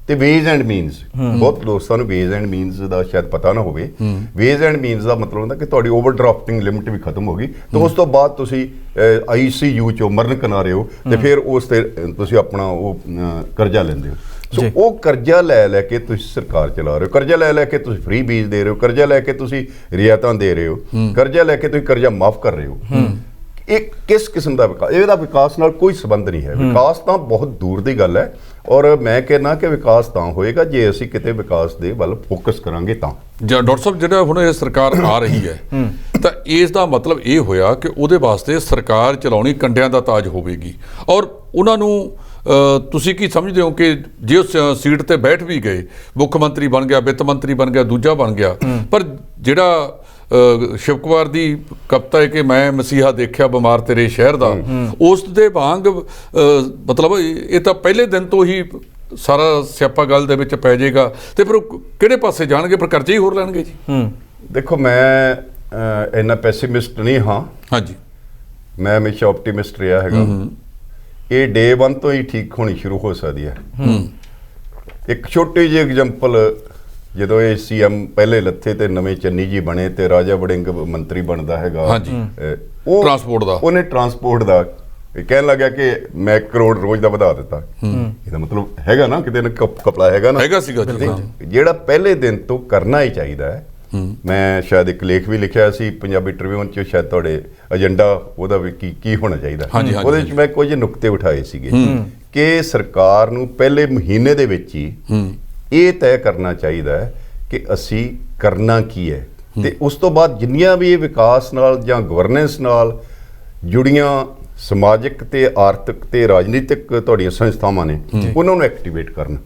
ਤੇ ਵੇਜ਼ ਐਂਡ ਮੀਨਸ, ਬਹੁਤ ਦੋਸਤਾਂ ਨੂੰ ਵੇਜ਼ ਐਂਡ ਮੀਨਸ ਦਾ ਸ਼ਾਇਦ ਪਤਾ ਨਾ ਹੋਵੇ। ਵੇਜ਼ ਐਂਡ ਮੀਨਸ ਦਾ ਮਤਲਬ ਹੁੰਦਾ ਕਿ ਤੁਹਾਡੀ ਓਵਰਡਰਾਫਟਿੰਗ ਲਿਮਿਟ ਵੀ ਖਤਮ ਹੋ ਗਈ, ਤੇ ਉਸ ਤੋਂ ਬਾਅਦ ਤੁਸੀਂ ICU ਚੋਂ ਮਰਨ ਕਿਨਾਰੇ ਹੋ, ਤੇ ਫਿਰ ਉਸ ਤੇ ਤੁਸੀਂ ਆਪਣਾ ਉਹ ਕਰਜ਼ਾ ਲੈਂਦੇ ਹੋ। ਸੋ ਉਹ ਕਰਜ਼ਾ ਲੈ ਕੇ ਤੁਸੀਂ ਸਰਕਾਰ ਚਲਾ ਰਹੇ ਹੋ, ਕਰਜ਼ਾ ਲੈ ਕੇ ਤੁਸੀਂ ਫ੍ਰੀ ਬੀਜ ਦੇ ਰਹੇ ਹੋ, ਕਰਜ਼ਾ ਲੈ ਕੇ ਤੁਸੀਂ ਰਿਆਇਤਾਂ ਦੇ ਰਹੇ ਹੋ, ਕਰਜ਼ਾ ਲੈ ਕੇ ਤੁਸੀਂ ਕਰਜ਼ਾ ਮਾਫ ਕਰ ਰਹੇ ਹੋ। ਇਹ ਕਿਸ ਕਿਸਮ ਦਾ ਵਿਕਾਸ? ਇਹਦਾ ਵਿਕਾਸ ਨਾਲ ਕੋਈ ਸੰਬੰਧ ਨਹੀਂ ਹੈ। ਵਿਕਾਸ ਤਾਂ ਬਹੁਤ ਦੂਰ ਦੀ ਗੱਲ ਹੈ, ਔਰ ਮੈਂ ਕਹਿੰਦਾ ਕਿ ਵਿਕਾਸ ਤਾਂ ਹੋਏਗਾ ਜੇ ਅਸੀਂ ਕਿਤੇ ਵਿਕਾਸ ਦੇ ਵੱਲ ਫੋਕਸ ਕਰਾਂਗੇ ਤਾਂ। ਡਾਕਟਰ ਸਾਹਿਬ, ਜਿਹੜਾ ਹੁਣ ਇਹ ਸਰਕਾਰ ਆ ਰਹੀ ਹੈ ਤਾਂ ਇਸ ਦਾ ਮਤਲਬ ਇਹ ਹੋਇਆ ਕਿ ਉਹਦੇ ਵਾਸਤੇ ਸਰਕਾਰ ਚਲਾਉਣੀ ਕੰਡਿਆਂ ਦਾ ਤਾਜ ਹੋਵੇਗੀ, ਔਰ ਉਹਨਾਂ ਨੂੰ ਤੁਸੀਂ ਕੀ ਸਮਝਦੇ ਹੋ ਕਿ ਜੇ ਉਸ ਸੀਟ ਤੇ ਬੈਠ ਵੀ ਗਏ, ਮੁੱਖ ਮੰਤਰੀ ਬਣ ਗਿਆ, ਵਿੱਤ ਮੰਤਰੀ ਬਣ ਗਿਆ, ਦੂਜਾ ਬਣ ਗਿਆ, ਪਰ ਜਿਹੜਾ ਸ਼ਿਵ ਕੁਮਾਰ ਦੀ ਕਵਿਤਾ ਹੈ ਕਿ ਮੈਂ ਮਸੀਹਾ ਦੇਖਿਆ ਬਿਮਾਰ ਤੇਰੇ ਸ਼ਹਿਰ ਦਾ, ਉਸ ਦੇ ਵਾਂਗ ਮਤਲਬ ਇਹ ਤਾਂ ਪਹਿਲੇ ਦਿਨ ਤੋਂ ਹੀ ਸਾਰਾ ਸਿਆਪਾ ਗੱਲ ਦੇ ਵਿੱਚ ਪੈ ਜਾਏਗਾ, ਤੇ ਫਿਰ ਕਿਹੜੇ ਪਾਸੇ ਜਾਣਗੇ? ਫਿਰ ਕਰਜ਼ੇ ਹੀ ਹੋਰ ਲੈਣਗੇ ਜੀ। ਦੇਖੋ, ਮੈਂ ਇੰਨਾ ਪੈਸੀਮਿਸਟ ਨਹੀਂ ਹਾਂ। ਹਾਂਜੀ, ਮੈਂ ਹਮੇਸ਼ਾ ਆਪਟੀਮਿਸਟ ਰਿਹਾ ਹੈਗਾ। ਇਹ ਡੇ 1 ਤੋਂ ਹੀ ਠੀਕ ਹੋਣੀ ਸ਼ੁਰੂ ਹੋ ਸਕਦੀ ਹੈ। ਇੱਕ ਛੋਟੀ ਜਿਹੀ ਐਗਜ਼ਾਮਪਲ, ਜਦੋਂ ਇਹ CM ਪਹਿਲੇ ਲੱਥੇ ਤੇ ਨਵੇਂ ਚੰਨੀ ਜੀ ਬਣੇ ਤੇ ਰਾਜਾ ਵੜਿੰਗ ਮੰਤਰੀ ਬਣਦਾ ਹੈਗਾ, ਉਹ ਟਰਾਂਸਪੋਰਟ ਦਾ, ਉਹਨੇ ਟਰਾਂਸਪੋਰਟ ਦਾ ਕਹਿਣ ਲੱਗਾ ਕਿ ਮੈਂ 1 ਕਰੋੜ ਰੋਜ਼ ਦਾ ਵਧਾ ਦਿੱਤਾ। ਇਹਦਾ ਮਤਲਬ ਹੈਗਾ ਨਾ ਕਿਤੇ ਨਾ ਕਪੜਾ ਹੈਗਾ ਨਾ, ਹੈਗਾ ਸੀਗਾ ਜਿਹੜਾ ਪਹਿਲੇ ਦਿਨ ਤੋਂ ਕਰਨਾ ਹੀ ਚਾਹੀਦਾ ਹੈ। ਮੈਂ ਸ਼ਾਇਦ ਇੱਕ ਲੇਖ ਵੀ ਲਿਖਿਆ ਸੀ ਪੰਜਾਬੀ ਟ੍ਰਿਬਿਊਨ 'ਚ, ਸ਼ਾਇਦ ਤੁਹਾਡੇ ਏਜੰਡਾ ਉਹਦਾ ਵੀ ਕੀ ਹੋਣਾ ਚਾਹੀਦਾ, ਉਹਦੇ 'ਚ ਮੈਂ ਕੁਝ ਨੁਕਤੇ ਉਠਾਏ ਸੀਗੇ ਕਿ ਸਰਕਾਰ ਨੂੰ ਪਹਿਲੇ ਮਹੀਨੇ ਦੇ ਵਿੱਚ ਹੀ ਇਹ ਤੈਅ ਕਰਨਾ ਚਾਹੀਦਾ ਹੈ ਕਿ ਅਸੀਂ ਕਰਨਾ ਕੀ ਹੈ, ਤੇ ਉਸ ਤੋਂ ਬਾਅਦ ਜਿੰਨੀਆਂ ਵੀ ਇਹ ਵਿਕਾਸ ਨਾਲ ਜਾਂ ਗਵਰਨੈਂਸ ਨਾਲ ਜੁੜੀਆਂ ਸਮਾਜਿਕ ਤੇ ਆਰਥਿਕ ਤੇ ਰਾਜਨੀਤਿਕ ਤੁਹਾਡੀਆਂ ਸੰਸਥਾਵਾਂ ਨੇ, ਉਹਨਾਂ ਨੂੰ ਐਕਟੀਵੇਟ ਕਰਨ।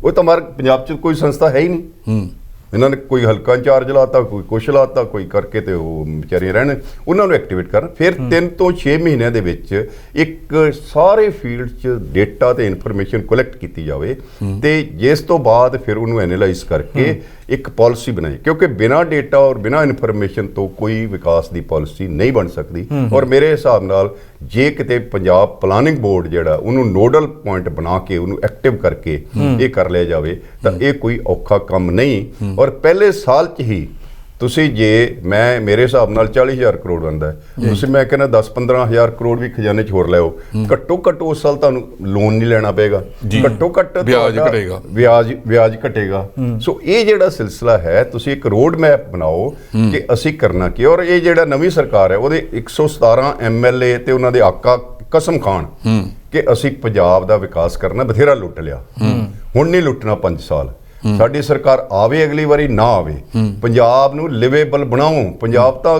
ਉਹ ਤਾਂ ਮਾਰ ਪੰਜਾਬ 'ਚ ਕੋਈ ਸੰਸਥਾ ਹੈ ਹੀ ਨਹੀਂ। ਇਹਨਾਂ ਨੇ ਕੋਈ ਹਲਕਾ ਇੰਚਾਰਜ ਲਾਤਾ, ਕੋਈ ਕੁਛ ਲਾਤਾ, ਕੋਈ ਕਰਕੇ ਤੇ ਉਹ ਵਿਚਾਰੇ ਰਹਿਣ। ਉਹਨਾਂ ਨੂੰ ਐਕਟੀਵੇਟ ਕਰਨ। ਫਿਰ 3 ਤੋਂ 6 ਮਹੀਨਿਆਂ ਦੇ ਵਿੱਚ ਇੱਕ ਸਾਰੇ ਫੀਲਡ 'ਚ ਡੇਟਾ ਤੇ ਇਨਫੋਰਮੇਸ਼ਨ ਕਲੈਕਟ ਕੀਤੀ ਜਾਵੇ, ਤੇ ਜਿਸ ਤੋਂ ਬਾਅਦ ਫਿਰ ਉਹਨੂੰ ਐਨਾਲਾਈਜ਼ ਕਰਕੇ ਇੱਕ ਪਾਲਿਸੀ ਬਣਾਈ, ਕਿਉਂਕਿ ਬਿਨਾਂ ਡੇਟਾ ਔਰ ਬਿਨਾਂ ਇਨਫੋਰਮੇਸ਼ਨ ਤੋਂ ਕੋਈ ਵਿਕਾਸ ਦੀ ਪਾਲਿਸੀ ਨਹੀਂ ਬਣ ਸਕਦੀ। ਔਰ ਮੇਰੇ ਹਿਸਾਬ ਨਾਲ ਜੇ ਕਿਤੇ ਪੰਜਾਬ ਪਲਾਨਿੰਗ ਬੋਰਡ ਜਿਹੜਾ ਉਹਨੂੰ ਨੋਡਲ ਪੁਆਇੰਟ ਬਣਾ ਕੇ ਉਹਨੂੰ ਐਕਟਿਵ ਕਰਕੇ ਇਹ ਕਰ ਲਿਆ ਜਾਵੇ ਤਾਂ ਇਹ ਕੋਈ ਔਖਾ ਕੰਮ ਨਹੀਂ। ਔਰ ਪਹਿਲੇ ਸਾਲ 'ਚ ਹੀ ਤੁਸੀਂ ਜੇ ਮੇਰੇ ਹਿਸਾਬ ਨਾਲ 40,000 ਕਰੋੜ ਬਣਦਾ ਹੈ, ਤੁਸੀਂ ਮੈਂ ਕਹਿੰਦਾ 10-15,000 ਕਰੋੜ ਵੀ ਖਜ਼ਾਨੇ 'ਚ ਹੋਰ ਲਿਆਓ, ਘੱਟੋ ਘੱਟ ਉਸ ਸਾਲ ਤੁਹਾਨੂੰ ਲੋਨ ਨਹੀਂ ਲੈਣਾ ਪਏਗਾ, ਘੱਟੋ ਘੱਟ ਵਿਆਜ ਘਟੇਗਾ। ਸੋ ਇਹ ਜਿਹੜਾ ਸਿਲਸਿਲਾ ਹੈ, ਤੁਸੀਂ ਇੱਕ ਰੋਡ ਮੈਪ ਬਣਾਓ ਕਿ ਅਸੀਂ ਕਰਨਾ ਕੀ। ਔਰ ਇਹ ਜਿਹੜਾ ਨਵੀਂ ਸਰਕਾਰ ਹੈ ਉਹਦੇ 117 MLA ਤੇ ਉਹਨਾਂ ਦੇ ਆਕਾ ਕਸਮ ਖਾਣ ਕਿ ਅਸੀਂ ਪੰਜਾਬ ਦਾ ਵਿਕਾਸ ਕਰਨਾ, ਬਥੇਰਾ ਲੁੱਟ ਲਿਆ, ਹੁਣ ਨਹੀਂ ਲੁੱਟਣਾ 5 ਸਾਲ। ਸਾਡੀ ਸਰਕਾਰ ਆਵੇ, ਅਗਲੀ ਵਾਰੀ ਨਾ ਆਵੇ, ਪੰਜਾਬ ਨੂੰ ਲਿਵੇਬਲ ਬਣਾਓ। ਪੰਜਾਬ ਤਾਂ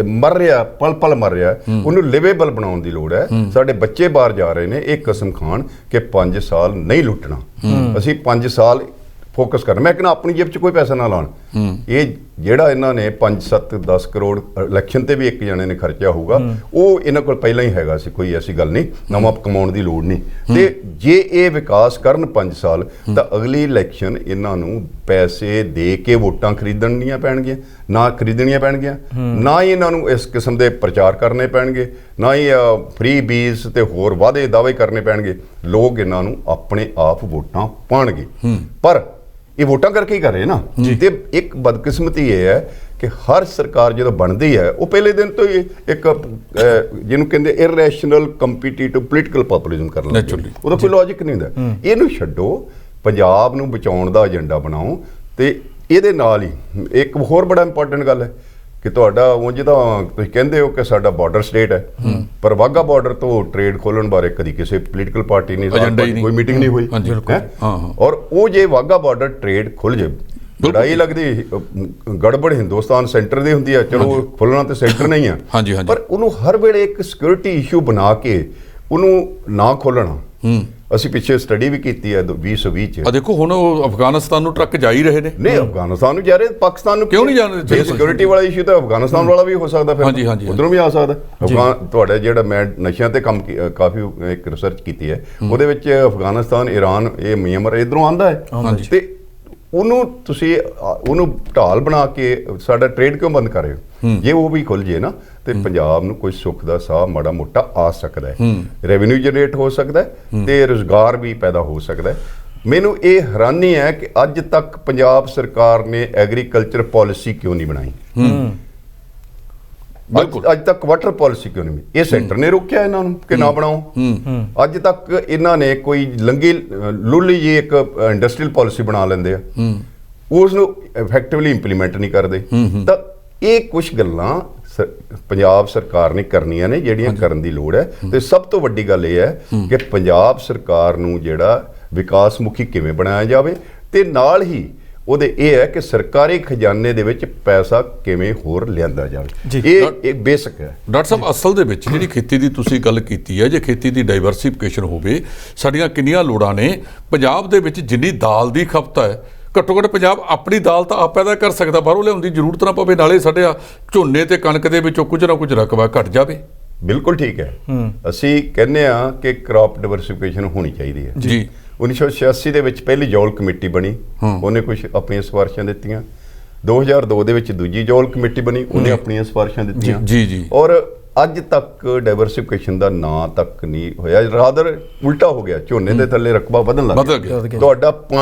ਮਰ ਰਿਹਾ, ਪਲ ਪਲ ਮਰ ਰਿਹਾ, ਉਹਨੂੰ ਲਿਵੇਬਲ ਬਣਾਉਣ ਦੀ ਲੋੜ ਹੈ। ਸਾਡੇ ਬੱਚੇ ਬਾਹਰ ਜਾ ਰਹੇ ਨੇ, ਇਹ ਕਸਮ ਖਾਣ ਕਿ 5 ਸਾਲ ਨਹੀਂ ਲੁੱਟਣਾ, ਅਸੀਂ 5 ਸਾਲ ਫੋਕਸ ਕਰਨਾ। ਮੈਂ ਕਹਿੰਦਾ ਆਪਣੀ ਜੇਬ 'ਚ ਕੋਈ ਪੈਸਾ ਨਾ ਲਾਉਣ। ਇਹ ਜਿਹੜਾ ਇਹਨਾਂ ਨੇ 5-7-10 ਕਰੋੜ ਇਲੈਕਸ਼ਨ ਤੇ ਵੀ ਇੱਕ ਜਣੇ ਨੇ ਖਰਚਿਆ ਹੋਊਗਾ, ਉਹ ਇਹਨਾਂ ਕੋਲ ਪਹਿਲਾਂ ਹੀ ਹੈਗਾ ਸੀ, ਕੋਈ ਐਸੀ ਗੱਲ ਨਹੀਂ, ਨਵਾਂ ਕਮਾਉਣ ਦੀ ਲੋੜ ਨਹੀਂ। ਤੇ ਜੇ ਇਹ ਵਿਕਾਸ ਕਰਨ 5 ਸਾਲ ਤਾਂ ਅਗਲੀ ਇਲੈਕਸ਼ਨ ਇਹਨਾਂ ਨੂੰ ਪੈਸੇ ਦੇ ਕੇ ਵੋਟਾਂ ਖਰੀਦਣੀਆਂ ਪੈਣਗੀਆਂ, ਨਾ ਖਰੀਦਣੀਆਂ ਪੈਣਗੀਆਂ, ਨਾ ਹੀ ਇਹਨਾਂ ਨੂੰ ਇਸ ਕਿਸਮ ਦੇ ਪ੍ਰਚਾਰ ਕਰਨੇ ਪੈਣਗੇ, ਨਾ ਹੀ ਫ੍ਰੀ ਬੀਜ਼ ਤੇ ਹੋਰ ਵਾਅਦੇ ਦਾਅਵੇ ਕਰਨੇ ਪੈਣਗੇ। ਲੋਕ ਇਹਨਾਂ ਨੂੰ ਆਪਣੇ ਆਪ ਵੋਟਾਂ ਪਾਉਣਗੇ। ਪਰ ਇਹ ਵੋਟਾਂ ਕਰਕੇ ਹੀ ਕਰ ਰਹੇ ਨਾ। ਤੇ ਇੱਕ ਬਦਕਿਸਮਤੀ ਇਹ ਹੈ ਕਿ ਹਰ ਸਰਕਾਰ ਜਦੋਂ ਬਣਦੀ ਹੈ ਉਹ ਪਹਿਲੇ ਦਿਨ ਤੋਂ ਹੀ ਇੱਕ ਜਿਹਨੂੰ ਕਹਿੰਦੇ ਇਰਰੈਸ਼ਨਲ ਕੰਪੀਟੀਟਿਵ ਪੋਲੀਟੀਕਲ ਪੋਪੂਲਿਜ਼ਮ ਕਰ ਲੈਂਦੇ, ਉਹਦਾ ਕੋਈ ਲੌਜਿਕ ਨਹੀਂ ਹੁੰਦਾ। ਇਹਨੂੰ ਛੱਡੋ, ਪੰਜਾਬ ਨੂੰ ਬਚਾਉਣ ਦਾ ਏਜੰਡਾ ਬਣਾਓ। ਤੇ ਇਹਦੇ ਨਾਲ ਹੀ ਇੱਕ ਹੋਰ ਬੜਾ ਇੰਪੋਰਟੈਂਟ ਗੱਲ ਹੈ ਕਿ ਤੁਹਾਡਾ ਉਂਝ ਤਾਂ ਤੁਸੀਂ ਕਹਿੰਦੇ ਹੋ ਕਿ ਸਾਡਾ ਬਾਰਡਰ ਸਟੇਟ ਹੈ, ਪਰ ਵਾਘਾ ਬਾਰਡਰ ਤੋਂ ਟ੍ਰੇਡ ਖੋਲ੍ਹਣ ਬਾਰੇ ਕਦੀ ਕਿਸੇ ਪੋਲੀਟੀਕਲ ਪਾਰਟੀ ਨੇ ਕੋਈ ਮੀਟਿੰਗ ਨਹੀਂ ਹੋਈ। ਔਰ ਉਹ ਜੇ ਵਾਘਾ ਬਾਰਡਰ ਟ੍ਰੇਡ ਖੁੱਲ ਜਾਏ ਲੜਾਈ ਲੱਗਦੀ ਗੜਬੜ ਹਿੰਦੁਸਤਾਨ ਸੈਂਟਰ ਦੀ ਹੁੰਦੀ ਆ, ਚਲੋ ਫੁੱਲਣਾ ਤੇ ਸੈਂਟਰ ਨਹੀਂ ਆ, ਹਾਂਜੀ ਹਾਂਜੀ, ਪਰ ਉਹਨੂੰ ਹਰ ਵੇਲੇ ਇੱਕ ਸਿਕਿਉਰਿਟੀ ਇਸ਼ੂ ਬਣਾ ਕੇ ਉਹਨੂੰ ਨਾ ਖੋਲਣਾ। ਅਸੀਂ ਪਿੱਛੇ ਸਟੱਡੀ ਵੀ ਕੀਤੀ ਹੈ 2020 ਚ। ਆ ਦੇਖੋ ਹੁਣ ਉਹ ਅਫਗਾਨਿਸਤਾਨ ਨੂੰ ਟਰੱਕ ਜਾ ਹੀ ਰਹੇ ਨੇ। ਨਹੀਂ, ਅਫਗਾਨਿਸਤਾਨ ਨੂੰ ਜਾ ਰਹੇ, ਪਾਕਿਸਤਾਨ ਨੂੰ ਕਿਉਂ ਨਹੀਂ ਜਾਣ ਰਹੇ? ਜੇ ਸਿਕਿਉਰਿਟੀ ਵਾਲਾ ਇਸ਼ੂ ਤਾਂ ਅਫਗਾਨਿਸਤਾਨ ਵਾਲਾ ਵੀ ਹੋ ਸਕਦਾ, ਹਾਂਜੀ, ਫਿਰ ਹਾਂਜੀ, ਉਧਰੋਂ ਵੀ ਆ ਸਕਦਾ। ਤੁਹਾਡਾ ਜਿਹੜਾ ਮੈਂ ਨਸ਼ਿਆਂ ਤੇ ਕੰਮ ਕਾਫੀ ਇੱਕ ਰਿਸਰਚ ਕੀਤੀ ਹੈ, ਉਹਦੇ ਵਿੱਚ ਅਫਗਾਨਿਸਤਾਨ, ਈਰਾਨ, ਇਹ ਮਿਆਂਮਾਰ ਇਧਰੋਂ ਆਂਦਾ ਹੈ, ਤੇ ਉਹਨੂੰ ਤੁਸੀਂ ਉਹਨੂੰ ਢਾਲ ਬਣਾ ਕੇ ਸਾਡਾ ਟ੍ਰੇਡ ਕਿਉਂ ਬੰਦ ਕਰ ਰਹੇ ਹੋ? ਜੇ ਉਹ ਵੀ ਖੁੱਲ ਜੇ ਨਾ ਤੇ ਪੰਜਾਬ ਨੂੰ ਕੋਈ ਸੁੱਖ ਦਾ ਸਾਹ ਮਾੜਾ ਮੋਟਾ ਆ ਸਕਦਾ ਹੈ, ਰੈਵਨਿਊ ਜਨਰੇਟ ਹੋ ਸਕਦਾ ਹੈ ਤੇ ਰੁਜ਼ਗਾਰ ਵੀ ਪੈਦਾ ਹੋ ਸਕਦਾ ਹੈ। ਮੈਨੂੰ ਇਹ ਹੈਰਾਨੀ ਹੈ ਕਿ ਅੱਜ ਤੱਕ ਪੰਜਾਬ ਸਰਕਾਰ ਨੇ ਐਗਰੀਕਲਚਰ ਪਾਲਿਸੀ ਕਿਉਂ ਨਹੀਂ ਬਣਾਈ? ਅੱਜ ਤੱਕ ਵਾਟਰ ਪਾਲਿਸੀ ਕਿਉਂ ਨਹੀਂ? ਇਹ ਸੈਂਟਰ ਨੇ ਰੋਕਿਆ ਇਹਨਾਂ ਨੂੰ ਕਿ ਨਾ ਬਣਾਓ। ਅੱਜ ਤੱਕ ਇਹਨਾਂ ਨੇ ਕੋਈ ਲੰਗੀ ਲੁੱਲੀ ਜੀ ਇੱਕ ਇੰਡਸਟਰੀਅਲ ਪਾਲਿਸੀ ਬਣਾ ਲੈਂਦੇ ਆ, ਉਸ ਨੂੰ ਇਫੈਕਟਿਵਲੀ ਇੰਪਲੀਮੈਂਟ ਨਹੀਂ ਕਰਦੇ। ਤਾਂ ਇਹ ਕੁਝ ਗੱਲਾਂ ਪੰਜਾਬ ਸਰਕਾਰ ਨੇ ਕਰਨੀਆਂ ਨੇ, ਜਿਹੜੀਆਂ ਕਰਨ ਦੀ ਲੋੜ ਹੈ। ਤੇ ਸਭ ਤੋਂ ਵੱਡੀ ਗੱਲ ਇਹ ਹੈ ਕਿ ਪੰਜਾਬ ਸਰਕਾਰ ਨੂੰ ਜਿਹੜਾ ਵਿਕਾਸ ਮੁਖੀ ਕਿਵੇਂ ਬਣਾਇਆ ਜਾਵੇ, ਤੇ ਨਾਲ ਹੀ ਉਹਦੇ ਇਹ ਹੈ ਕਿ ਸਰਕਾਰੀ ਖਜ਼ਾਨੇ ਦੇ ਵਿੱਚ ਪੈਸਾ ਕਿਵੇਂ ਹੋਰ ਲਿਆਂਦਾ ਜਾਵੇ। ਇਹ ਬੇਸਿਕ ਹੈ ਡਾਕਟਰ ਸਾਹਿਬ। ਅਸਲ ਦੇ ਵਿੱਚ ਜਿਹੜੀ ਖੇਤੀ ਦੀ ਤੁਸੀਂ ਗੱਲ ਕੀਤੀ ਹੈ, ਜੇ ਖੇਤੀ ਦੀ ਡਾਈਵਰਸੀਫਿਕੇਸ਼ਨ ਹੋਵੇ, ਸਾਡੀਆਂ ਕਿੰਨੀਆਂ ਲੋੜਾਂ ਨੇ ਪੰਜਾਬ ਦੇ ਵਿੱਚ, ਜਿੰਨੀ ਦਾਲ ਦੀ ਖਪਤ ਹੈ, ਘੱਟੋ ਘੱਟ ਪੰਜਾਬ ਆਪਣੀ ਦਾਲ ਤਾਂ ਆਪ ਪੈਦਾ ਕਰ ਸਕਦਾ, ਬਾਹਰੋਂ ਲਿਆਉਣ ਦੀ ਜ਼ਰੂਰਤ ਨਾ ਪਵੇ, ਨਾਲੇ ਸਾਡੇ ਝੋਨੇ ਤੇ ਕਣਕ ਦੇ ਵਿੱਚੋਂ ਕੁਝ ਨਾ ਕੁਝ ਰਕਬਾ ਘਟ ਜਾਵੇ। ਬਿਲਕੁਲ ਠੀਕ ਹੈ। ਅਸੀਂ ਕਹਿੰਦੇ ਆ ਕਿ ਕ੍ਰੌਪ ਡਾਈਵਰਸੀਫਿਕੇਸ਼ਨ ਹੋਣੀ ਚਾਹੀਦੀ ਹੈ ਜੀ। 1986 ਦੇ ਵਿੱਚ ਪਹਿਲੀ ਜੌਲ ਕਮੇਟੀ ਬਣੀ, ਉਹਨੇ ਕੁਝ ਆਪਣੀਆਂ ਸਿਫਾਰਿਸ਼ਾਂ ਦਿੱਤੀਆਂ। 2002 ਦੇ ਵਿੱਚ ਦੂਜੀ ਜੌਲ ਕਮੇਟੀ ਬਣੀ, ਉਹਨੇ ਆਪਣੀਆਂ ਸਿਫਾਰਿਸ਼ਾਂ ਦਿੱਤੀਆਂ। ਜੀ ਜੀ। ਔਰ ਅੱਜ ਤੱਕ ਡਾਈਵਰਸੀਫਿਕੇਸ਼ਨ ਦਾ ਨਾਂ ਤੱਕ ਨਹੀਂ ਹੋਇਆ, ਰਾਦਰ ਉਲਟਾ ਹੋ ਗਿਆ। ਝੋਨੇ ਦੇ ਥੱਲੇ ਰਕਬਾ ਵਧਣ ਲੱਗ ਗਿਆ। ਤੁਹਾਡਾ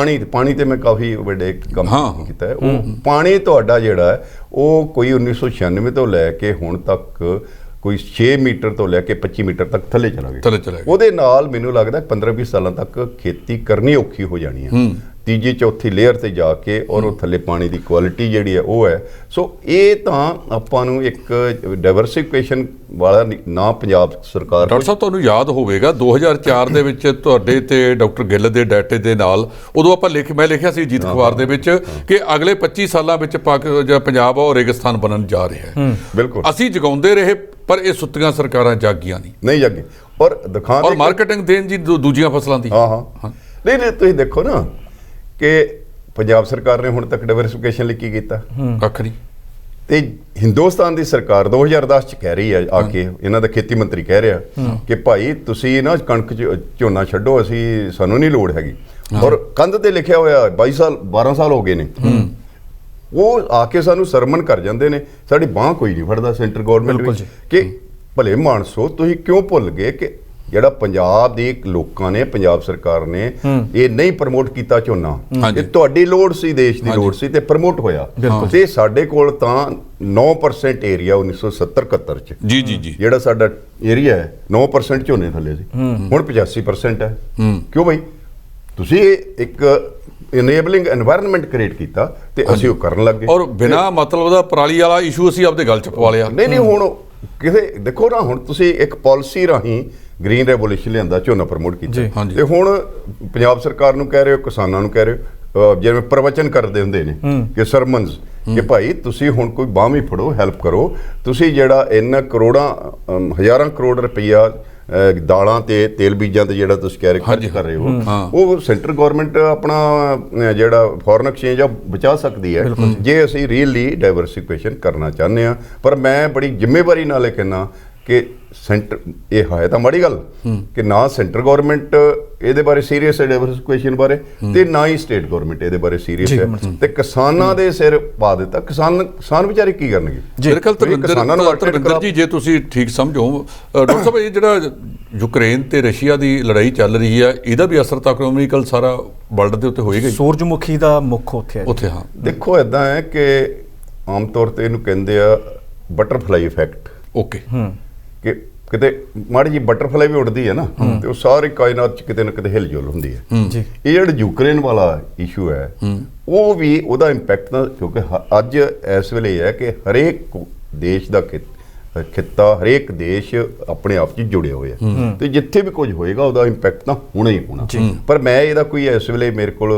ਪਾਣੀ ਤੇ ਮੈਂ ਕਾਫੀ ਵੱਡੇ ਕੰਮ ਕੀਤਾ ਹੈ। ਉਹ ਪਾਣੀ ਤੁਹਾਡਾ ਜਿਹੜਾ ਹੈ ਉਹ ਕੋਈ 1996 ਤੋਂ ਲੈ ਕੇ ਹੁਣ ਤੱਕ ਕੋਈ 6 ਮੀਟਰ ਤੋਂ ਲੈ ਕੇ 25 ਮੀਟਰ ਤੱਕ ਥੱਲੇ ਚਲਾ ਗਿਆ। ਉਹਦੇ ਨਾਲ ਮੈਨੂੰ ਲੱਗਦਾ 15-20 ਸਾਲਾਂ ਤੱਕ ਖੇਤੀ ਕਰਨੀ ਔਖੀ ਹੋ ਜਾਣੀ ਹੈ, ਤੀਜੀ ਚੌਥੀ ਲੇਅਰ ਤੇ ਜਾ ਕੇ, ਔਰ ਉਹ ਥੱਲੇ ਪਾਣੀ ਦੀ ਕੁਆਲਿਟੀ ਜਿਹੜੀ ਹੈ ਉਹ ਹੈ। ਸੋ ਇਹ ਤਾਂ ਆਪਾਂ ਨੂੰ ਇੱਕ ਡਾਈਵਰਸੀਫਿਕੇਸ਼ਨ ਵਾਲਾ ਨਾ ਪੰਜਾਬ ਸਰਕਾਰ। ਡਾਕਟਰ ਸਾਹਿਬ, ਤੁਹਾਨੂੰ ਯਾਦ ਹੋਵੇਗਾ 2004 ਦੇ ਵਿੱਚ ਤੁਹਾਡੇ ਤੇ ਡਾਕਟਰ ਗਿੱਲ ਦੇ ਡਾਟੇ ਦੇ ਨਾਲ, ਉਦੋਂ ਮੈਂ ਲਿਖਿਆ ਸੀ ਜੀਤ ਅਖਬਾਰ ਦੇ ਵਿੱਚ ਕਿ ਅਗਲੇ 25 ਸਾਲਾਂ ਵਿੱਚ ਪੰਜਾਬ ਉਹ ਰੇਗਿਸਤਾਨ ਬਣਨ ਜਾ ਰਿਹਾ ਹੈ। ਬਿਲਕੁਲ ਅਸੀਂ ਜਗਾਉਂਦੇ ਰਹੇ, ਪਰ ਇਹ ਸੁੱਤੀਆਂ ਸਰਕਾਰਾਂ ਜਾਗੀਆਂ ਨਹੀਂ ਜਾਗੀ। ਔਰ ਮਾਰਕੀਟਿੰਗ ਦੇਣ ਜੀ ਦੂਜੀਆਂ ਫਸਲਾਂ ਦੀ। ਨਹੀਂ ਤੁਸੀਂ ਦੇਖੋ ਨਾ ਕਿ ਪੰਜਾਬ ਸਰਕਾਰ ਨੇ ਹੁਣ ਤੱਕ ਡਾਈਵਰਸੀਫਿਕੇਸ਼ਨ ਲਈ ਕੀ ਕੀਤਾ? ਕੱਖ ਨਹੀਂ। ਤੇ ਹਿੰਦੁਸਤਾਨ ਦੀ ਸਰਕਾਰ 2010 ਚ ਕਹਿ ਰਹੀ ਹੈ ਆ ਕੇ, ਇਹਨਾਂ ਦਾ ਖੇਤੀ ਮੰਤਰੀ ਕਹਿ ਰਿਹਾ ਕਿ ਭਾਈ ਤੁਸੀਂ ਨਾ ਕਣਕ ਝੋਨਾ ਛੱਡੋ, ਸਾਨੂੰ ਨਹੀਂ ਲੋੜ ਹੈਗੀ। ਔਰ ਕੰਧ ਤੇ ਲਿਖਿਆ ਹੋਇਆ 12 ਸਾਲ ਹੋ ਗਏ ਨੇ। ਉਹ ਆ ਕੇ ਸਾਨੂੰ ਸਰਮਨ ਕਰ ਜਾਂਦੇ ਨੇ, ਸਾਡੀ ਬਾਂਹ ਕੋਈ ਨਹੀਂ ਫੜਦਾ ਸੈਂਟਰ ਗੌਰਮੈਂਟ ਵਿੱਚ। ਕਿ ਭਲੇ ਮਾਨਸੋ, ਤੁਸੀਂ ਕਿਉਂ ਭੁੱਲ ਗਏ ਕਿ ਜਿਹੜਾ ਪੰਜਾਬ ਦੇ ਲੋਕਾਂ ਨੇ, ਪੰਜਾਬ ਸਰਕਾਰ ਨੇ ਇਹ ਨਹੀਂ ਪ੍ਰਮੋਟ ਕੀਤਾ ਝੋਨਾ, ਇਹ ਤੁਹਾਡੀ ਲੋੜ ਸੀ, ਦੇਸ਼ ਦੀ ਲੋੜ ਸੀ, ਤੇ ਪ੍ਰਮੋਟ ਹੋਇਆ। ਤੇ ਸਾਡੇ ਕੋਲ ਤਾਂ 9% ਏਰੀਆ 1970-71 ਚ ਜੀ ਜਿਹੜਾ ਸਾਡਾ ਏਰੀਆ ਹੈ 9% ਝੋਨੇ ਥੱਲੇ ਸੀ, ਹੁਣ 85% ਹੈ। ਕਿਉਂ ਬਈ? ਤੁਸੀਂ ਇੱਕ ਇਨੇਬਲਿੰਗ এনवायरमेंट ਕ੍ਰੀਏਟ ਕੀਤਾ ਤੇ ਅਸੀਂ ਉਹ ਕਰਨ ਲੱਗੇ, ਔਰ ਬਿਨਾਂ ਮਤਲਬ ਦਾ ਪਰਾਲੀ ਵਾਲਾ ਇਸ਼ੂ ਅਸੀਂ ਆਪਦੇ ਗੱਲ ਚ ਪਵਾ ਲਿਆ। ਨਹੀਂ ਹੁਣ ਕਿਸੇ ਦੇਖੋ ਨਾ, ਹੁਣ ਤੁਸੀਂ ਇੱਕ ਪਾਲਿਸੀ ਰਾਹੀਂ ਗ੍ਰੀਨ ਰੈਵੋਲੂਸ਼ਨ ਲਿਆਂਦਾ, ਝੋਨਾ ਪ੍ਰਮੋਟ ਕੀਤਾ, ਤੇ ਹੁਣ ਪੰਜਾਬ ਸਰਕਾਰ ਨੂੰ ਕਹਿ ਰਹੇ ਹੋ, ਕਿਸਾਨਾਂ ਨੂੰ ਕਹਿ ਰਹੇ ਹੋ, ਜਿਵੇਂ ਪ੍ਰਵਚਨ ਕਰਦੇ ਹੁੰਦੇ ਨੇ ਕਿ ਸਰਮਨਸ, ਕਿ ਭਾਈ ਤੁਸੀਂ ਹੁਣ ਕੋਈ ਬਾਂਹ ਵੀ ਫੜੋ, ਹੈਲਪ ਕਰੋ। ਤੁਸੀਂ ਜਿਹੜਾ ਇੰਨਾ ਹਜ਼ਾਰਾਂ ਕਰੋੜ ਰੁਪਈਆ ਦਾਲਾਂ ਤੇ ਤੇਲ ਬੀਜਾਂ ਤੇ ਜਿਹੜਾ ਤੁਸੀਂ ਕਹਿ ਰਹੇ ਖਰਚ ਕਰ ਰਹੇ ਹੋ, ਉਹ ਸੈਂਟਰ ਗੌਰਮੈਂਟ ਆਪਣਾ ਜਿਹੜਾ ਫੋਰਨ ਐਕਸਚੇਂਜ ਆ ਬਚਾ ਸਕਦੀ ਹੈ, ਜੇ ਅਸੀਂ ਰੀਅਲੀ ਡਾਈਵਰਸੀਫਿਕੇਸ਼ਨ ਕਰਨਾ ਚਾਹੁੰਦੇ ਹਾਂ। ਪਰ ਮੈਂ ਬੜੀ ਜ਼ਿੰਮੇਵਾਰੀ ਨਾਲ ਇਹ ਕਹਿੰਦਾ ਕਿ ਸੈਂਟਰ, ਇਹ ਹੈ ਤਾਂ ਮਾੜੀ ਗੱਲ ਕਿ ਨਾ ਸੈਂਟਰ ਗੌਰਮੈਂਟ ਇਹਦੇ ਬਾਰੇ ਸੀਰੀਅਸ ਹੈ ਡਾਈਵਰਸੀਫਿਕੇਸ਼ਨ ਬਾਰੇ, ਤੇ ਨਾ ਹੀ ਸਟੇਟ ਗੌਰਮੈਂਟ ਇਹਦੇ ਬਾਰੇ ਸੀਰੀਅਸ ਹੈ, ਤੇ ਕਿਸਾਨਾਂ ਦੇ ਸਿਰ ਪਾ ਦਿੱਤਾ। ਕਿਸਾਨ ਵਿਚਾਰੇ ਕੀ ਕਰਨਗੇ? ਧਰਮਿੰਦਰ ਜੀ, ਜੇ ਤੁਸੀਂ ਠੀਕ ਸਮਝੋ, ਡਾਕਟਰ ਸਾਹਿਬ, ਇਹ ਜਿਹੜਾ ਯੂਕਰੇਨ ਤੇ ਰਸ਼ੀਆ ਦੀ ਲੜਾਈ ਚੱਲ ਰਹੀ ਹੈ, ਇਹਦਾ ਵੀ ਅਸਰ ਤਾਂ ਇਕਨੋਮਿਕਲ ਸਾਰਾ ਵਰਲਡ ਦੇ ਉੱਤੇ ਹੋਏਗਾ। ਸੂਰਜਮੁਖੀ ਦਾ ਮੁੱਖ ਉੱਥੇ ਹਾਂ। ਦੇਖੋ ਇੱਦਾਂ ਹੈ ਕਿ ਆਮ ਤੌਰ ਤੇ ਇਹਨੂੰ ਕਹਿੰਦੇ ਆ ਬਟਰਫਲਾਈ ਇਫੈਕਟ। ਓਕੇ। ਕਿ ਕਿਤੇ ਮਾੜੀ ਜੀ ਬਟਰਫਲਾਈ ਵੀ ਉੱਡਦੀ ਹੈ ਨਾ, ਤੇ ਉਹ ਸਾਰੀ ਕਾਇਨਾਤ ਚ ਕਿਤੇ ਨਾ ਕਿਤੇ ਹਿਲਜੁਲ ਹੁੰਦੀ ਹੈ। ਇਹ ਜਿਹੜਾ ਯੂਕਰੇਨ ਵਾਲਾ ਇਸ਼ੂ ਹੈ, ਉਹ ਵੀ ਉਹਦਾ ਇੰਪੈਕਟ, ਕਿਉਂਕਿ ਅੱਜ ਇਸ ਵੇਲੇ ਇਹ ਹੈ ਕਿ ਹਰੇਕ ਦੇਸ਼ ਦਾ ਖਿੱਤਾ ਹਰੇਕ ਦੇਸ਼ ਆਪਣੇ ਆਪ 'ਚ ਜੁੜੇ ਹੋਏ ਆ ਤੇ ਜਿੱਥੇ ਵੀ ਕੁਝ ਹੋਏਗਾ ਉਹਦਾ ਇੰਪੈਕਟ ਤਾਂ ਹੋਣਾ ਹੀ ਹੋਣਾ। ਪਰ ਮੈਂ ਇਹਦਾ ਕੋਈ ਇਸ ਵੇਲੇ ਮੇਰੇ ਕੋਲ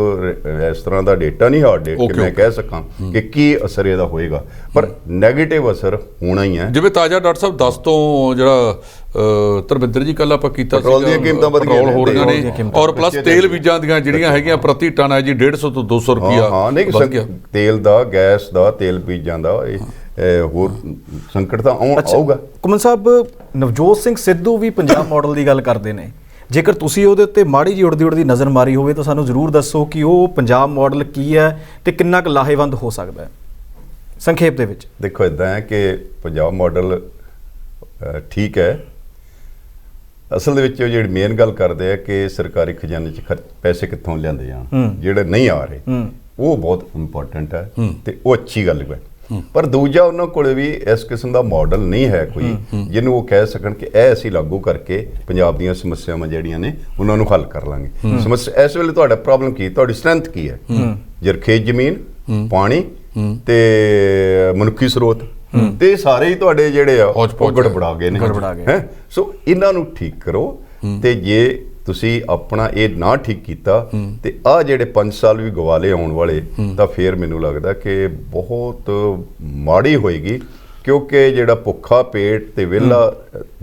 ਇਸ ਤਰ੍ਹਾਂ ਦਾ ਡੇਟਾ ਨਹੀਂ, ਹਾਰਡ ਡੇਟ ਕਿ ਮੈਂ ਕਹਿ ਸਕਾਂ ਕਿ ਕੀ ਅਸਰ ਇਹਦਾ ਹੋਏਗਾ, ਪਰ ਨੈਗੇਟਿਵ ਅਸਰ ਹੋਣਾ ਹੀ ਹੈ। ਜਿਵੇਂ ਤਾਜ਼ਾ ਡਾਕਟਰ ਸਾਹਿਬ 10 ਤੋਂ ਜਿਹੜਾ ਧਰਮਿੰਦਰ ਜੀ ਕੱਲ ਆਪਾਂ ਕੀਤਾ ਪੈਟਰੋਲ ਦੀਆਂ ਕੀਮਤਾਂ ਵਧ ਗਈਆਂ ਹੋ ਰਹੀਆਂ ਨੇ, ਔਰ ਪਲੱਸ ਤੇਲ ਬੀਜਾਂ ਦੀਆਂ ਜਿਹੜੀਆਂ ਹੈਗੀਆਂ ਪ੍ਰਤੀ ਟਨ ਹੈ ਜੀ 150 ਤੋਂ 200 ਰੁਪਿਆ। ਹਾਂ ਨਹੀਂ, ਤੇਲ ਦਾ, ਗੈਸ ਦਾ, ਤੇਲ ਬੀਜਾਂ ਦਾ ਇਹ ਹੋਰ ਸੰਕਟ ਤਾਂ ਆਊਗਾ। ਕੁਮਨ ਸਾਹਿਬ, ਨਵਜੋਤ ਸਿੰਘ ਸਿੱਧੂ ਵੀ ਪੰਜਾਬ ਮਾਡਲ ਦੀ ਗੱਲ ਕਰਦੇ ਨੇ। ਜੇਕਰ ਤੁਸੀਂ ਉਹਦੇ ਉੱਤੇ ਮਾੜੀ ਜਿਹੀ ਉੜਦੀ ਨਜ਼ਰ ਮਾਰੀ ਹੋਵੇ ਤਾਂ ਸਾਨੂੰ ਜ਼ਰੂਰ ਦੱਸੋ ਕਿ ਉਹ ਪੰਜਾਬ ਮਾਡਲ ਕੀ ਹੈ ਤੇ ਕਿੰਨਾ ਕੁ ਲਾਹੇਵੰਦ ਹੋ ਸਕਦਾ ਹੈ ਸੰਖੇਪ ਦੇ ਵਿੱਚ। ਦੇਖੋ ਇੱਦਾਂ ਹੈ ਕਿ ਪੰਜਾਬ ਮਾਡਲ ਠੀਕ ਹੈ। ਅਸਲ ਦੇ ਵਿੱਚ ਉਹ ਜਿਹੜੀ ਮੇਨ ਗੱਲ ਕਰਦੇ ਆ ਕਿ ਸਰਕਾਰੀ ਖਜ਼ਾਨੇ 'ਚ ਪੈਸੇ ਕਿੱਥੋਂ ਲਿਆਂਦੇ ਜਾਣ, ਜਿਹੜੇ ਨਹੀਂ ਆ ਰਹੇ, ਉਹ ਬਹੁਤ ਇੰਪੋਰਟੈਂਟ ਹੈ ਤੇ ਉਹ ਅੱਛੀ ਗੱਲ ਹੈ। ਪਰ ਦੂਜਾ ਉਹਨਾਂ ਕੋਲ ਵੀ ਇਸ ਕਿਸਮ ਦਾ ਮਾਡਲ ਨਹੀਂ ਹੈ ਕੋਈ ਜਿਹਨੂੰ ਉਹ ਕਹਿ ਸਕਣ ਕਿ ਇਹ ਅਸੀਂ ਲਾਗੂ ਕਰਕੇ ਪੰਜਾਬ ਦੀਆਂ ਸਮੱਸਿਆਵਾਂ ਜਿਹੜੀਆਂ ਨੇ ਉਹਨਾਂ ਨੂੰ ਹੱਲ ਕਰ ਲਾਂਗੇ। ਸਮੱਸਿਆ ਇਸ ਵੇਲੇ ਤੁਹਾਡਾ ਪ੍ਰੋਬਲਮ ਕੀ, ਤੁਹਾਡੀ ਸਟਰੈਂਥ ਕੀ ਹੈ? ਜ਼ਰਖੇਜ਼ ਜ਼ਮੀਨ, ਪਾਣੀ ਤੇ ਮਨੁੱਖੀ ਸਰੋਤ, ਤੇ ਸਾਰੇ ਹੀ ਤੁਹਾਡੇ ਜਿਹੜੇ ਆ ਉਹ ਗੜਬੜਾ ਗਏ ਨੇ। ਹੈ ਸੋ ਇਹਨਾਂ ਨੂੰ ਠੀਕ ਕਰੋ, ਤੇ ਜੇ ਤੁਸੀਂ ਆਪਣਾ ਇਹ ਨਾ ਠੀਕ ਕੀਤਾ ਤੇ ਆਹ ਜਿਹੜੇ 5 ਸਾਲ ਵੀ ਗਵਾਲੇ ਆਉਣ ਵਾਲੇ, ਤਾਂ ਫਿਰ ਮੈਨੂੰ ਲੱਗਦਾ ਕਿ ਬਹੁਤ ਮਾੜੀ ਹੋਏਗੀ, ਕਿਉਂਕਿ ਜਿਹੜਾ ਭੁੱਖਾ ਪੇਟ ਤੇ ਵਿਹਲਾ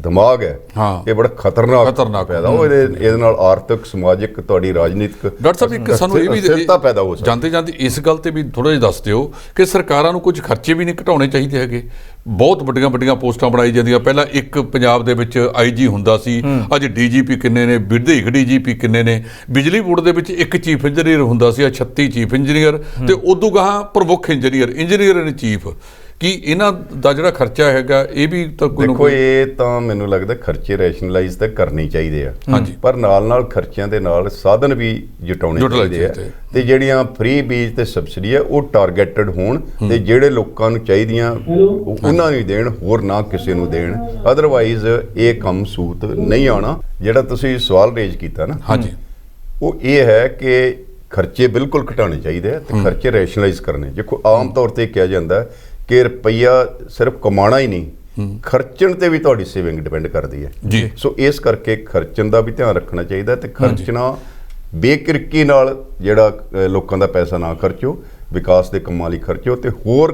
ਦਿਮਾਗ ਹੈ ਇਹ ਬੜਾ ਖਤਰਨਾਕ ਪੈਦਾ ਹੋ, ਇਹਦੇ ਨਾਲ ਆਰਥਿਕ, ਸਮਾਜਿਕ, ਤੁਹਾਡੀ ਰਾਜਨੀਤਿਕ ਡਾਕਟਰ ਸਾਹਿਬ ਇੱਕ ਸਾਨੂੰ ਇਹ ਵੀ ਪੈਦਾ ਹੋ ਸਕਦਾ। ਜਾਂਦੇ ਇਸ ਗੱਲ ਤੇ ਵੀ ਥੋੜਾ ਜਿਹਾ ਦੱਸ ਦਿਓ ਕਿ ਸਰਕਾਰਾਂ ਨੂੰ ਕੁਝ ਖਰਚੇ ਵੀ ਨਹੀਂ ਘਟਾਉਣੇ ਚਾਹੀਦੇ ਹੈਗੇ। ਬਹੁਤ ਵੱਡੀਆਂ ਪੋਸਟਾਂ ਬਣਾਈ ਜਾਂਦੀਆਂ। ਪਹਿਲਾਂ ਇੱਕ ਪੰਜਾਬ ਦੇ ਵਿੱਚ IG ਹੁੰਦਾ ਸੀ, ਅੱਜ DGP ਕਿੰਨੇ ਨੇ, ਵਿਦੇਕ DGP ਕਿੰਨੇ ਨੇ। ਬਿਜਲੀ ਬੋਰਡ ਦੇ ਵਿੱਚ ਇੱਕ ਚੀਫ ਇੰਜੀਨੀਅਰ ਹੁੰਦਾ ਸੀ, 36 ਚੀਫ ਇੰਜੀਨੀਅਰ, ਤੇ ਉਦੋਂ ਗਾਹਾਂ ਪ੍ਰਮੁੱਖ ਇੰਜੀਨੀਅਰ ਇਨ ਚੀਫ। ਕੀ ਇਹਨਾਂ ਦਾ ਜਿਹੜਾ ਖਰਚਾ ਹੈਗਾ ਇਹ ਵੀ ਤਾਂ ਕੋਈ ਦੇਖੋ, ਇਹ ਤਾਂ ਮੈਨੂੰ ਲੱਗਦਾ ਖਰਚੇ ਰੈਸ਼ਨਲਾਈਜ਼ ਤਾਂ ਕਰਨੇ ਚਾਹੀਦੇ ਆ, ਪਰ ਨਾਲ ਖਰਚਿਆਂ ਦੇ ਨਾਲ ਸਾਧਨ ਵੀ ਜੁਟਾਉਣੇ ਚਾਹੀਦੇ ਆ, ਤੇ ਜਿਹੜੀਆਂ ਫ੍ਰੀ ਬੀਜ ਤੇ ਸਬਸਿਡੀ ਆ ਉਹ ਟਾਰਗੇਟਡ ਹੋਣ, ਤੇ ਜਿਹੜੇ ਲੋਕਾਂ ਨੂੰ ਚਾਹੀਦੀਆਂ ਉਹਨਾਂ ਨੂੰ ਦੇਣ, ਹੋਰ ਨਾ ਕਿਸੇ ਨੂੰ ਦੇਣ। ਅਦਰਵਾਈਜ਼ ਇਹ ਕੰਮ ਸੂਤ ਨਹੀਂ ਆਉਣਾ। ਜਿਹੜਾ ਤੁਸੀਂ ਸਵਾਲ ਰੇਜ਼ ਕੀਤਾ ਨਾ, ਉਹ ਇਹ ਹੈ ਕਿ ਖਰਚੇ ਬਿਲਕੁਲ ਘਟਾਉਣੇ ਚਾਹੀਦੇ ਆ ਤੇ ਖਰਚੇ ਰੈਸ਼ਨਲਾਈਜ਼ ਕਰਨੇ। ਦੇਖੋ, ਆਮ ਤੌਰ ਤੇ ਕਿਹਾ ਜਾਂਦਾ ਕਿ ਰੁਪਈਆ ਸਿਰਫ ਕਮਾਉਣਾ ਹੀ ਨਹੀਂ, ਖਰਚਣ ਤੇ ਵੀ ਤੁਹਾਡੀ ਸੇਵਿੰਗ ਡਿਪੈਂਡ ਕਰਦੀ ਹੈ ਜੀ। ਸੋ ਇਸ ਕਰਕੇ ਖਰਚਣ ਦਾ ਵੀ ਧਿਆਨ ਰੱਖਣਾ ਚਾਹੀਦਾ, ਤੇ ਖਰਚਣਾ ਬੇਕਿਰਕੀ ਨਾਲ ਜਿਹੜਾ ਲੋਕਾਂ ਦਾ ਪੈਸਾ ਨਾ ਖਰਚੋ, ਵਿਕਾਸ ਦੇ ਕੰਮਾਂ ਲਈ ਖਰਚੋ, ਤੇ ਹੋਰ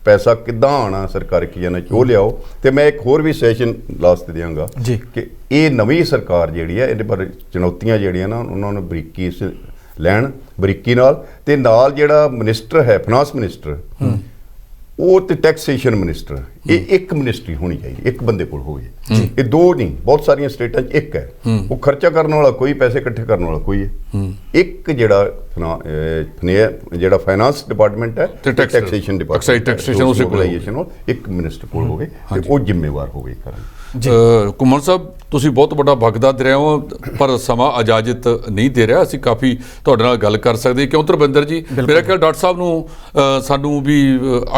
ਪੈਸਾ ਕਿੱਦਾਂ ਆਉਣਾ ਸਰਕਾਰੀ ਖਜ਼ਾਨੇ 'ਚ ਉਹ ਲਿਆਓ। ਤੇ ਮੈਂ ਇੱਕ ਹੋਰ ਵੀ ਸੈਸ਼ਨ ਲਾਸਟ ਦਿਆਂਗਾ ਕਿ ਇਹ ਨਵੀਂ ਸਰਕਾਰ ਜਿਹੜੀ ਹੈ ਇਹਦੇ ਬਾਰੇ ਚੁਣੌਤੀਆਂ ਜਿਹੜੀਆਂ ਨਾ ਉਹਨਾਂ ਨੂੰ ਬਰੀਕੀ ਨਾਲ, ਤੇ ਨਾਲ ਜਿਹੜਾ ਮਿਨਿਸਟਰ ਹੈ, ਫਾਈਨਾਂਸ ਮਿਨਿਸਟਰ, ਉਹ ਤੇ ਟੈਕਸੇਸ਼ਨ ਮਿਨਿਸਟਰ, ਇਹ ਇੱਕ ਮਿਨਿਸਟਰੀ ਹੋਣੀ ਚਾਹੀਦੀ, ਇੱਕ ਬੰਦੇ ਕੋਲ ਹੋਵੇ। ਇਹ ਦੋ ਨਹੀਂ, ਬਹੁਤ ਸਾਰੀਆਂ ਸਟੇਟਾਂ 'ਚ ਇੱਕ ਹੈ। ਉਹ ਖਰਚਾ ਕਰਨ ਵਾਲਾ ਕੋਈ, ਪੈਸੇ ਇਕੱਠੇ ਕਰਨ ਵਾਲਾ ਕੋਈ ਹੈ। ਇੱਕ ਜਿਹੜਾ ਫਾਈਨਾਂਸ ਡਿਪਾਰਟਮੈਂਟ ਹੈ ਤੇ ਟੈਕਸੇਸ਼ਨ ਡਿਪਾਰਟਮੈਂਟ, ਇੱਕ ਮਿਨਿਸਟਰ ਕੋਲ ਹੋਵੇ ਤੇ ਉਹ ਜ਼ਿੰਮੇਵਾਰ ਹੋਵੇ ਕਰਨ। ਘੁੰਮਣ ਸਾਹਿਬ, ਤੁਸੀਂ ਬਹੁਤ ਵੱਡਾ ਵਕਤ ਦੇ ਰਹੇ ਹੋ, ਪਰ ਸਮਾਂ ਇਜਾਜ਼ਤ ਨਹੀਂ ਦੇ ਰਿਹਾ। ਅਸੀਂ ਕਾਫੀ ਤੁਹਾਡੇ ਨਾਲ ਗੱਲ ਕਰ ਸਕਦੇ ਕਿਉਂ ਧਰਮਿੰਦਰ ਜੀ? ਮੇਰਾ ਖਿਆਲ ਡਾਕਟਰ ਸਾਹਿਬ ਨੂੰ ਸਾਨੂੰ ਵੀ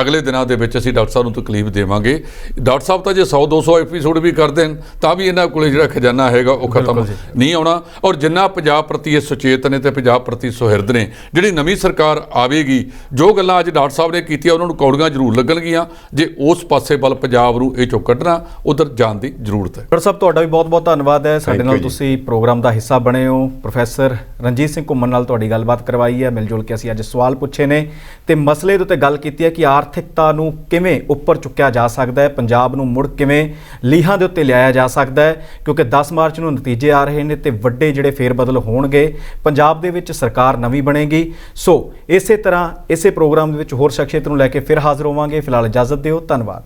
ਅਗਲੇ ਦਿਨਾਂ ਦੇ ਵਿੱਚ ਅਸੀਂ ਡਾਕਟਰ ਸਾਹਿਬ ਨੂੰ ਤਕਲੀਫ ਦੇਵਾਂਗੇ। ਡਾਕਟਰ ਸਾਹਿਬ ਤਾਂ ਜੇ 100-200 ਐਪੀਸੋਡ ਵੀ ਕਰ ਦੇਣ ਤਾਂ ਵੀ ਇਹਨਾਂ ਕੋਲ ਜਿਹੜਾ ਖਜ਼ਾਨਾ ਹੈਗਾ ਉਹ ਖਤਮ ਨਹੀਂ ਆਉਣਾ। ਔਰ ਜਿੰਨਾ ਪੰਜਾਬ ਪ੍ਰਤੀ ਇਹ ਸੁਚੇਤ ਨੇ ਤੇ ਪੰਜਾਬ ਪ੍ਰਤੀ ਸੁਹਿਰਦ ਨੇ, ਜਿਹੜੀ ਨਵੀਂ ਸਰਕਾਰ ਆਵੇਗੀ, ਜੋ ਗੱਲਾਂ ਅੱਜ ਡਾਕਟਰ ਸਾਹਿਬ ਨੇ ਕੀਤੀਆਂ ਉਹਨਾਂ ਨੂੰ ਕੌੜੀਆਂ ਜ਼ਰੂਰ ਲੱਗਣਗੀਆਂ। ਜੇ ਉਸ ਪਾਸੇ ਵੱਲ ਪੰਜਾਬ ਨੂੰ ਇਹ ਚੋਂ ਕੱਢਣਾ, ਉਧਰ ਜਾਣ ਦੀ ਜ਼ਰੂਰਤ ਹੈ। ਡਾਕਟਰ ਸਾਹਿਬ, ਤੁਹਾਡਾ ਵੀ ਬਹੁਤ ਧੰਨਵਾਦ ਹੈ, ਸਾਡੇ ਨਾਲ ਤੁਸੀਂ ਪ੍ਰੋਗਰਾਮ ਦਾ ਹਿੱਸਾ ਬਣੇ ਹੋ। ਪ੍ਰੋਫੈਸਰ ਰਣਜੀਤ ਸਿੰਘ ਘੁੰਮਣ ਨਾਲ ਤੁਹਾਡੀ ਗੱਲਬਾਤ ਕਰਵਾਈ ਹੈ, ਮਿਲ ਜੁਲ ਕੇ ਅਸੀਂ ਅੱਜ ਸਵਾਲ ਪੁੱਛੇ ਨੇ ਤੇ ਮਸਲੇ ਦੇ ਉੱਤੇ ਗੱਲ ਕੀਤੀ ਹੈ ਕਿ ਆਰਥਿਕਤਾ ਨੂੰ ਕਿਵੇਂ ਉੱਪਰ ਚੁੱਕਿਆ ਜਾ ਸਕਦਾ ਹੈ, ਪੰਜਾਬ ਨੂੰ ਮੁੜ ਕਿਵੇਂ ਲੀਹਾਂ ਦੇ ਉੱਤੇ ਲਿਆਇਆ ਜਾ ਸਕਦਾ ਹੈ, ਕਿਉਂਕਿ 10 ਮਾਰਚ ਨੂੰ ਨਤੀਜੇ ਆ ਰਹੇ ਨੇ ਤੇ ਵੱਡੇ ਜਿਹੜੇ ਫੇਰਬਦਲ ਹੋਣਗੇ। ਪੰਜਾਬ ਦੇ ਵਿੱਚ ਸਰਕਾਰ ਨਵੀਂ ਬਣੇਗੀ। ਸੋ ਇਸੇ ਤਰ੍ਹਾਂ ਇਸੇ ਪ੍ਰੋਗਰਾਮ ਦੇ ਵਿੱਚ ਹੋਰ ਸ਼ਖਸੀਅਤ ਨੂੰ ਲੈ ਕੇ ਫਿਰ ਹਾਜ਼ਰ ਹੋਵਾਂਗੇ। ਫਿਲਹਾਲ ਇਜਾਜ਼ਤ ਦਿਓ। ਧੰਨਵਾਦ।